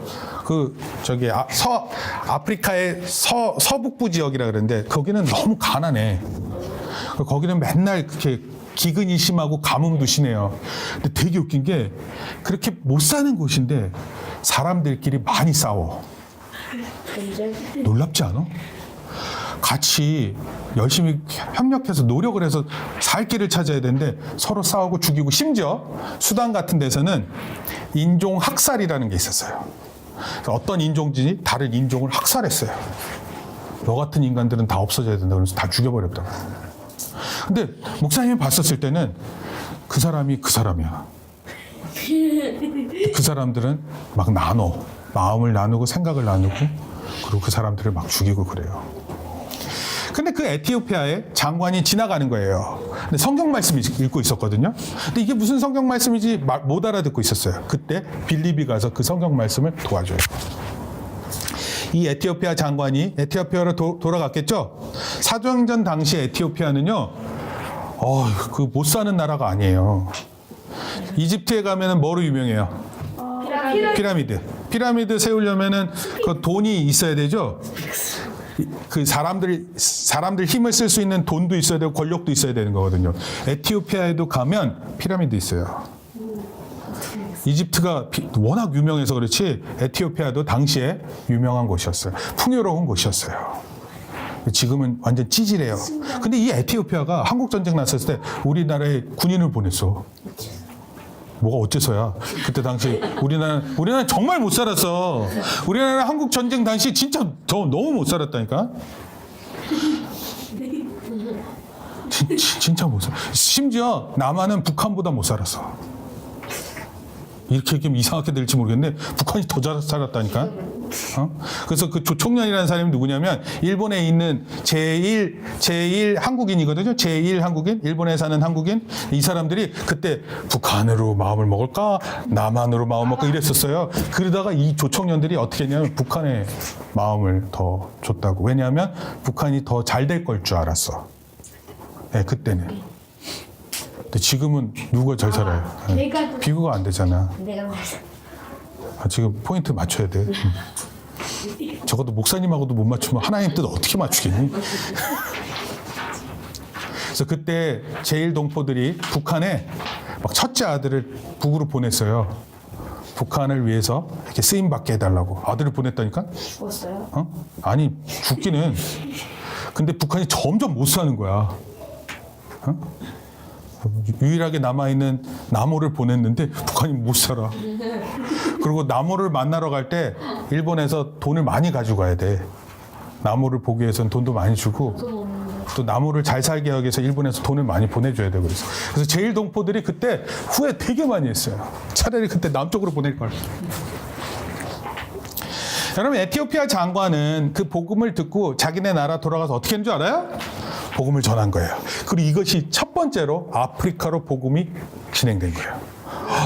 아프리카의 서북부 지역이라 그러는데 거기는 너무 가난해. 거기는 맨날 그렇게 기근이 심하고 가뭄도 심해요. 근데 되게 웃긴 게 그렇게 못 사는 곳인데 사람들끼리 많이 싸워. 놀랍지 않아? 같이 열심히 협력해서 노력을 해서 살 길을 찾아야 되는데 서로 싸우고 죽이고, 심지어 수단 같은 데서는 인종 학살이라는 게 있었어요. 어떤 인종진이 다른 인종을 학살했어요. 너 같은 인간들은 다 없어져야 된다 그러면서 다 죽여버렸다고. 근데 목사님이 봤었을 때는 그 사람이 그 사람이야. 그 사람들은 막 마음을 나누고 생각을 나누고, 그리고 그 사람들을 막 죽이고 그래요. 근데 그 에티오피아에 장관이 지나가는 거예요. 근데 성경 말씀 읽고 있었거든요. 근데 이게 무슨 성경 말씀인지 못 알아듣고 있었어요. 그때 빌립이 가서 그 성경 말씀을 도와줘요. 이 에티오피아 장관이 에티오피아로 돌아갔겠죠. 사도행전 당시 에티오피아는요, 그 못 사는 나라가 아니에요. 이집트에 가면은 뭐로 유명해요? 피라미드 세우려면은 그 돈이 있어야 되죠. 그 사람들 힘을 쓸 수 있는 돈도 있어야 되고 권력도 있어야 되는 거거든요. 에티오피아에도 가면 피라미드 있어요. 이집트가 워낙 유명해서 그렇지 에티오피아도 당시에 유명한 곳이었어요. 풍요로운 곳이었어요. 지금은 완전 찌질해요. 근데 이 에티오피아가 한국 전쟁 났을 때 우리나라에 군인을 보냈어. 뭐가 어째서야? 그때 당시 우리나라는 정말 못 살았어. 우리나라 한국 전쟁 당시 진짜 너무 못 살았다니까. 진짜 못 살. 심지어 남한은 북한보다 못 살았어. 이렇게 얘기하면 이상하게 될지 모르겠는데 북한이 더 잘 살았다니까. 그래서 그 조총련이라는 사람이 누구냐면 일본에 있는 제1 한국인이거든요. 제1 한국인, 일본에 사는 한국인. 이 사람들이 그때 북한으로 마음을 먹을까, 남한으로 마음을 먹을까 이랬었어요. 그러다가 이 조총련들이 어떻게 했냐면 북한에 마음을 더 줬다고. 왜냐하면 북한이 더 잘 될 걸 줄 알았어. 네, 그때는. 근데 지금은 누가 잘 살아요? 비교가 안 되잖아. 지금 포인트 맞춰야 돼. 적어도 목사님하고도 못 맞추면 하나님 뜻 어떻게 맞추겠니? 그래서 그때 제1동포들이 북한에 막 첫째 아들을 북으로 보냈어요. 북한을 위해서 이렇게 쓰임 받게 해달라고. 아들을 보냈다니까? 죽었어요? 아니, 죽기는. 근데 북한이 점점 못 사는 거야. 유일하게 남아있는 남호를 보냈는데 북한이 못 살아. 그리고 남호를 만나러 갈 때 일본에서 돈을 많이 가지고 가야 돼. 남호를 보기 위해서는 돈도 많이 주고 또 남호를 잘 살게 하기 위해서 일본에서 돈을 많이 보내줘야 돼. 그래서 제1동포들이 그때 후회 되게 많이 했어요. 차라리 그때 남쪽으로 보낼 걸. 여러분, 에티오피아 장관은 그 복음을 듣고 자기네 나라 돌아가서 어떻게 했는 줄 알아요? 복음을 전한 거예요. 그리고 이것이 첫 번째로 아프리카로 복음이 진행된 거예요.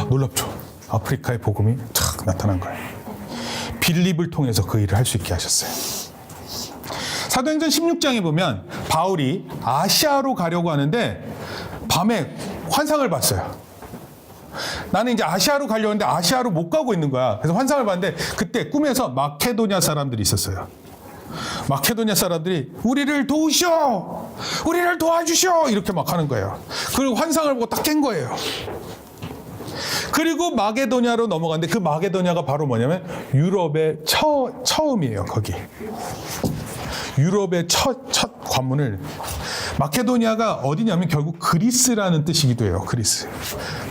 놀랍죠? 아프리카의 복음이 착 나타난 거예요. 빌립을 통해서 그 일을 할 수 있게 하셨어요. 사도행전 16장에 보면 바울이 아시아로 가려고 하는데 밤에 환상을 봤어요. 나는 이제 아시아로 가려고 하는데 아시아로 못 가고 있는 거야. 그래서 환상을 봤는데 그때 꿈에서 마케도냐 사람들이 있었어요. 마케도냐 사람들이 우리를 도우시오, 우리를 도와주시오 이렇게 막 하는 거예요. 그리고 환상을 보고 딱 깬 거예요. 그리고 마게도냐로 넘어갔는데 그 마게도냐가 바로 뭐냐면 유럽의 처음이에요. 거기 유럽의 첫 관문을. 마케도니아가 어디냐면 결국 그리스라는 뜻이기도 해요. 그리스.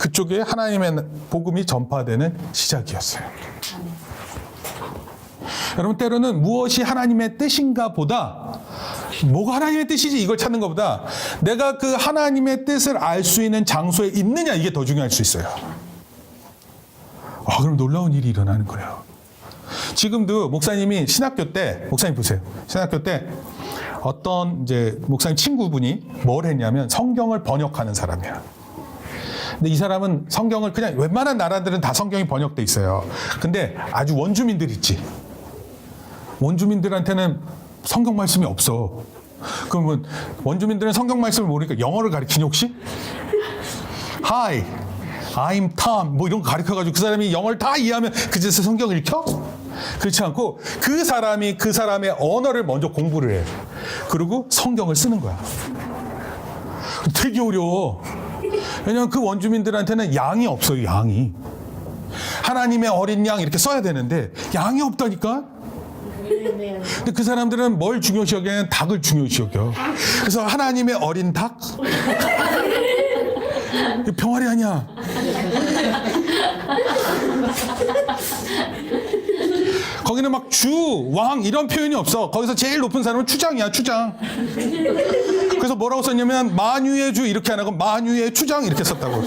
그쪽에 하나님의 복음이 전파되는 시작이었어요. 여러분, 때로는 무엇이 하나님의 뜻인가 보다, 뭐가 하나님의 뜻이지 이걸 찾는 것보다 내가 그 하나님의 뜻을 알 수 있는 장소에 있느냐, 이게 더 중요할 수 있어요. 그럼 놀라운 일이 일어나는 거예요. 지금도 목사님이 신학교 때, 목사님 보세요. 신학교 때 어떤 이제 목사님 친구분이 뭘 했냐면 성경을 번역하는 사람이야. 근데 이 사람은 성경을 그냥 웬만한 나라들은 다 성경이 번역돼 있어요. 근데 아주 원주민들 있지. 원주민들한테는 성경 말씀이 없어. 그러면 원주민들은 성경 말씀을 모르니까 영어를 가르치니 혹시? Hi, I'm Tom. 뭐 이런 거 가르쳐가지고 그 사람이 영어를 다 이해하면 그제서 성경을 읽혀? 그렇지 않고 그 사람이 그 사람의 언어를 먼저 공부를 해. 그리고 성경을 쓰는 거야. 되게 어려워. 왜냐하면 그 원주민들한테는 양이 없어요. 양이. 하나님의 어린 양 이렇게 써야 되는데 양이 없다니까. 근데 그 사람들은 뭘 중요시 여기냐면 닭을 중요시 여겨. 그래서 하나님의 어린 닭? 병아리 아니야. 거기는 막 주, 왕 이런 표현이 없어. 거기서 제일 높은 사람은 추장이야, 추장. 그래서 뭐라고 썼냐면 만유의 주 이렇게 안 하고 만유의 추장 이렇게 썼다고.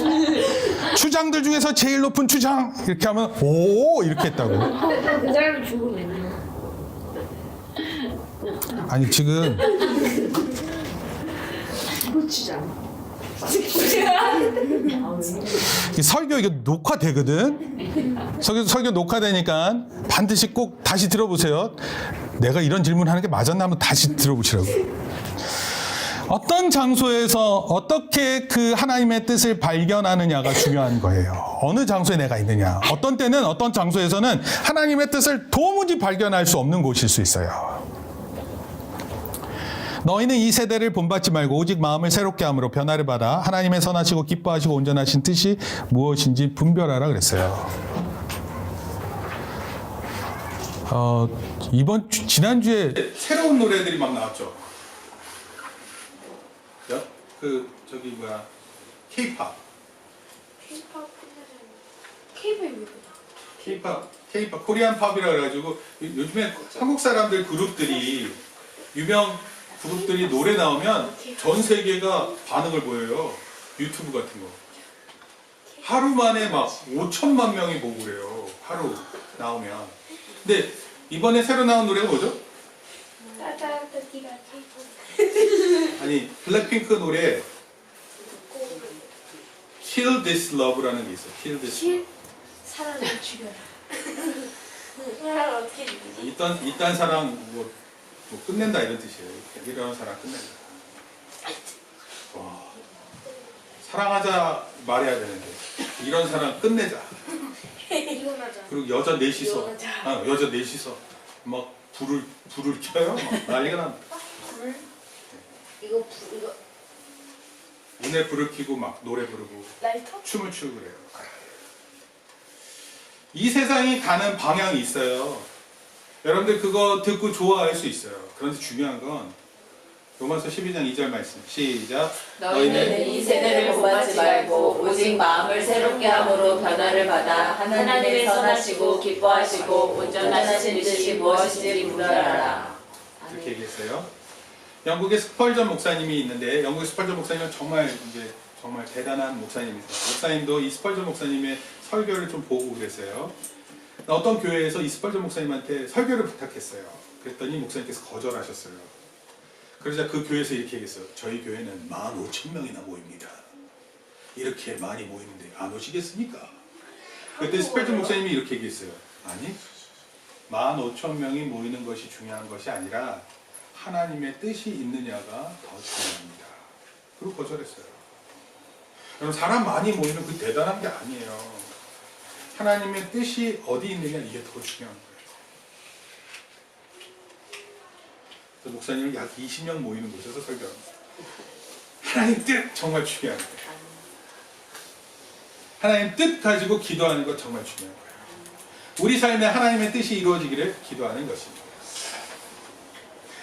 추장들 중에서 제일 높은 추장 이렇게 하면 오 이렇게 했다고. 그 사람이 죽으면요. 아니 지금 고추장. 이 설교 이거 녹화되거든. 설교 녹화되니까 반드시 꼭 다시 들어보세요. 내가 이런 질문하는 게 맞았나 한번 다시 들어보시라고. 어떤 장소에서 어떻게 그 하나님의 뜻을 발견하느냐가 중요한 거예요. 어느 장소에 내가 있느냐. 어떤 때는 어떤 장소에서는 하나님의 뜻을 도무지 발견할 수 없는 곳일 수 있어요. 너희는 이 세대를 본받지 말고 오직 마음을 새롭게 함으로 변화를 받아 하나님의 선하시고 기뻐하시고 온전하신 뜻이 무엇인지 분별하라 그랬어요. 지난주에 새로운 노래들이 막 나왔죠. 저기 뭐야 K-pop. K-pop 코리안 팝이라 그래가지고 요즘에 한국 사람들 그룹들이 유명 그룹들이 노래 나오면 전 세계가 반응을 보여요. 유튜브 같은 거. 하루 만에 막 5천만 명이 보고 그래요. 하루 나오면. 근데 이번에 새로 나온 노래가 뭐죠? 아니 블랙핑크 노래 Kill This Love라는 게 있어요. Kill This Love. 사랑을 죽여라. 사랑을 어떻게 죽이지? 이딴 사랑 뭐 끝낸다 이런 뜻이에요. 이런 사랑 끝낸다. 와, 사랑하자 말해야 되는데 이런 사랑 끝내자. 이혼하자. 그리고 여자 넷이서 여자 넷이서 막 불을 켜요. 막 난리가 납니다. 불? 이거 눈에 불을 켜고 막 노래 부르고 라이터? 춤을 추고 그래요. 이 세상이 가는 방향이 있어요. 여러분들 그거 듣고 좋아할 수 있어요. 그런데 중요한 건 로마서 12장 2절 말씀 시작. 너희는 이 세대를 본받지 말고 오직 마음을 새롭게 함으로 변화를 받아 하나님의 선하시고 기뻐하시고 온전하신 뜻이 무엇인지 분별하라. 이렇게 얘기했어요. 영국에 스펄전 목사님이 있는데 영국의 스펄전 목사님은 정말 대단한 목사님이세요. 목사님도 이 스펄전 목사님의 설교를 좀 보고 그랬어요. 어떤 교회에서 이 스펄전 목사님한테 설교를 부탁했어요. 그랬더니 목사님께서 거절하셨어요. 그러자 그 교회에서 이렇게 얘기했어요. 저희 교회는 15,000명이나 모입니다. 이렇게 많이 모이는데 안 오시겠습니까? 그때 스펄전 목사님이 이렇게 얘기했어요. 아니 15,000명이 모이는 것이 중요한 것이 아니라 하나님의 뜻이 있느냐가 더 중요합니다. 그리고 거절했어요. 여러분 사람 많이 모이면 그 대단한 게 아니에요. 하나님의 뜻이 어디 있느냐 이게 더 중요한 거예요. 그래서 목사님은 약 20명 모이는 곳에서 설교합니다. 하나님 뜻 정말 중요한 거예요. 하나님 뜻 가지고 기도하는 것 정말 중요한 거예요. 우리 삶에 하나님의 뜻이 이루어지기를 기도하는 것입니다.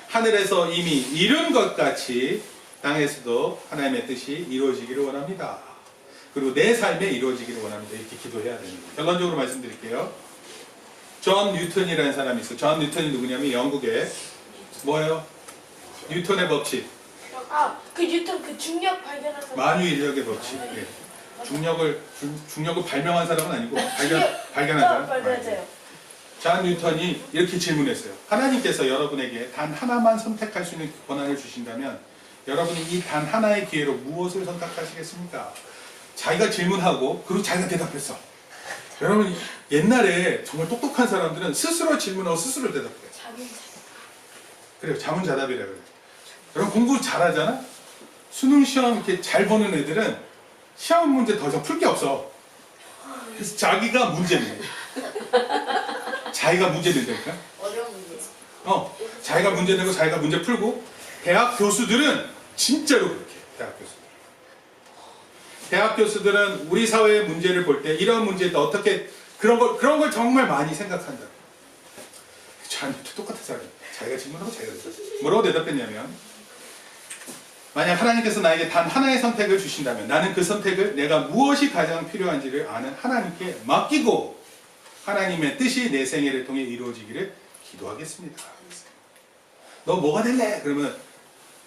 하늘에서 이미 이룬 것 같이 땅에서도 하나님의 뜻이 이루어지기를 원합니다. 그리고 내 삶에 이루어지기를 원합니다. 이렇게 기도해야 됩니다. 결론적으로 말씀드릴게요. 존 뉴턴이라는 사람이 있어요. 존 뉴턴이 누구냐면 영국의 뭐예요? 뉴턴의 법칙. 그 뉴턴 그 중력 발견한 사람. 만유인력의 법칙. 네. 중력을 발명한 사람은 아니고 발견한 사람. 맞아요. 존 뉴턴이 이렇게 질문했어요. 하나님께서 여러분에게 단 하나만 선택할 수 있는 권한을 주신다면 여러분이 이 단 하나의 기회로 무엇을 선택하시겠습니까? 자기가 질문하고 그리고 자기가 대답했어. 여러분 옛날에 정말 똑똑한 사람들은 스스로 질문하고 스스로 대답해요. 그래요. 자문자답이라 그래요. 여러분 공부 잘하잖아? 수능 시험 이렇게 잘 보는 애들은 시험 문제 더 이상 풀 게 없어. 그래서 자기가 문제 내. 자기가 문제 낸다니까? 어려운 문제. 자기가 문제 내고 자기가 문제 풀고 대학 교수들은 진짜로 그렇게 해요. 대학 교수들은 우리 사회의 문제를 볼 때 이런 문제에 어떻게 그런 걸 정말 많이 생각한다. 저한테 똑같은 사람이에요. 자기가 질문하고 자기가 대답했어요. 뭐라고 대답했냐면 만약 하나님께서 나에게 단 하나의 선택을 주신다면 나는 그 선택을 내가 무엇이 가장 필요한지를 아는 하나님께 맡기고 하나님의 뜻이 내 생애를 통해 이루어지기를 기도하겠습니다. 너 뭐가 될래? 그러면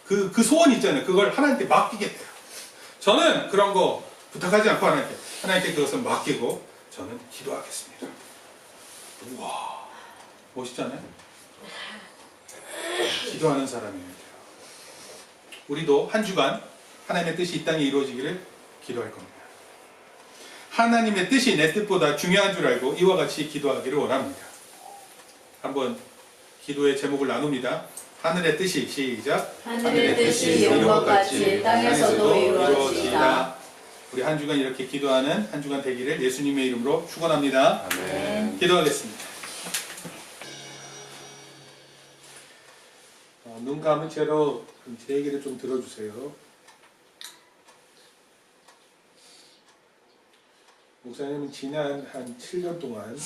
그 소원 있잖아요. 그걸 하나님께 맡기겠대요. 저는 그런 거 부탁하지 않고 하나님께 그것을 맡기고 저는 기도하겠습니다. 우와, 멋있잖아요? 기도하는 사람이에요. 우리도 한 주간 하나님의 뜻이 이 땅에 이루어지기를 기도할 겁니다. 하나님의 뜻이 내 뜻보다 중요한 줄 알고 이와 같이 기도하기를 원합니다. 한번 기도의 제목을 나눕니다. 하늘의 뜻이 시작. 하늘의 뜻이 이룬 것 같이 땅에서도 이루어지이다. 우리 한 주간 이렇게 기도하는 한 주간 되기를 예수님의 이름으로 축원합니다. 아멘. 기도하겠습니다. 눈 감은 채로 제 얘기를 좀 들어주세요. 목사님은 지난 한 7년 동안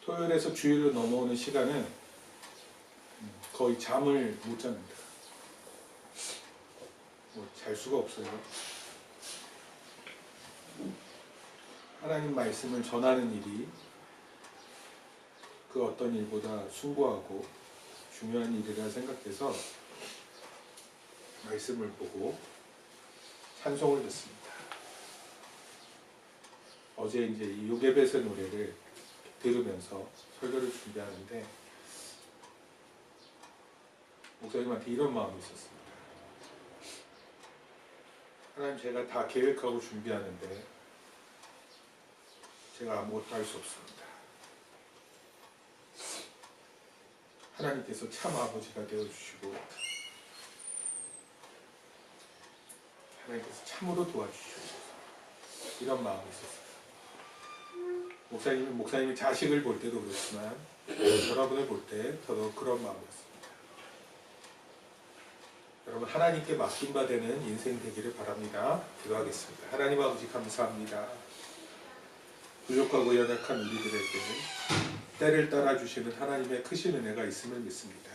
토요일에서 주일로 넘어오는 시간은 거의 잠을 못 잡니다. 잘 수가 없어요. 하나님 말씀을 전하는 일이 그 어떤 일보다 숭고하고 중요한 일이라 생각해서 말씀을 보고 찬송을 듣습니다. 어제 이제 이 요게벳의 노래를 들으면서 설교를 준비하는데 목사님한테 이런 마음이 있었습니다. 하나님, 제가 다 계획하고 준비하는데 제가 아무것도 할 수 없습니다. 하나님께서 참 아버지가 되어주시고 하나님께서 참으로 도와주시옵소서. 이런 마음이 있었어요. 목사님이 자식을 볼 때도 그렇지만 여러분을 볼 때 더더욱 그런 마음이었습니다. 여러분, 하나님께 맡긴 바 되는 인생 되기를 바랍니다. 기도하겠습니다. 하나님 아버지, 감사합니다. 부족하고 연약한 우리들에게는 때를 따라주시는 하나님의 크신 은혜가 있음을 믿습니다.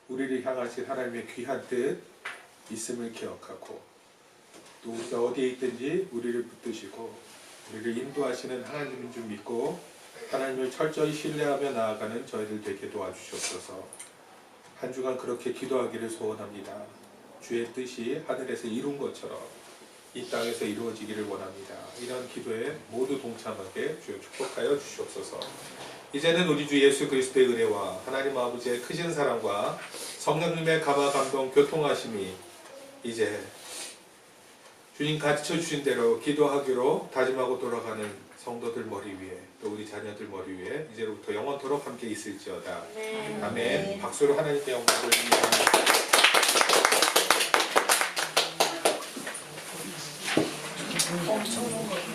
우리를 향하신 하나님의 귀한 뜻 있음을 기억하고 또 우리가 어디에 있든지 우리를 붙드시고 우리를 인도하시는 하나님인 줄 믿고 하나님을 철저히 신뢰하며 나아가는 저희들 되게 도와주시옵소서. 한 주간 그렇게 기도하기를 소원합니다. 주의 뜻이 하늘에서 이룬 것처럼 이 땅에서 이루어지기를 원합니다. 이런 기도에 모두 동참하게 주여 축복하여 주시옵소서. 이제는 우리 주 예수 그리스도의 은혜와 하나님 아버지의 크신 사랑과 성령님의 감화 감동 교통하심이 이제 주님 가르쳐 주신 대로 기도하기로 다짐하고 돌아가는 성도들 머리 위에 또 우리 자녀들 머리 위에 이제로부터 영원토록 함께 있을지어다. 아멘. 박수로 하나님께 영광을 돌립니다. 엄청 좋은 거.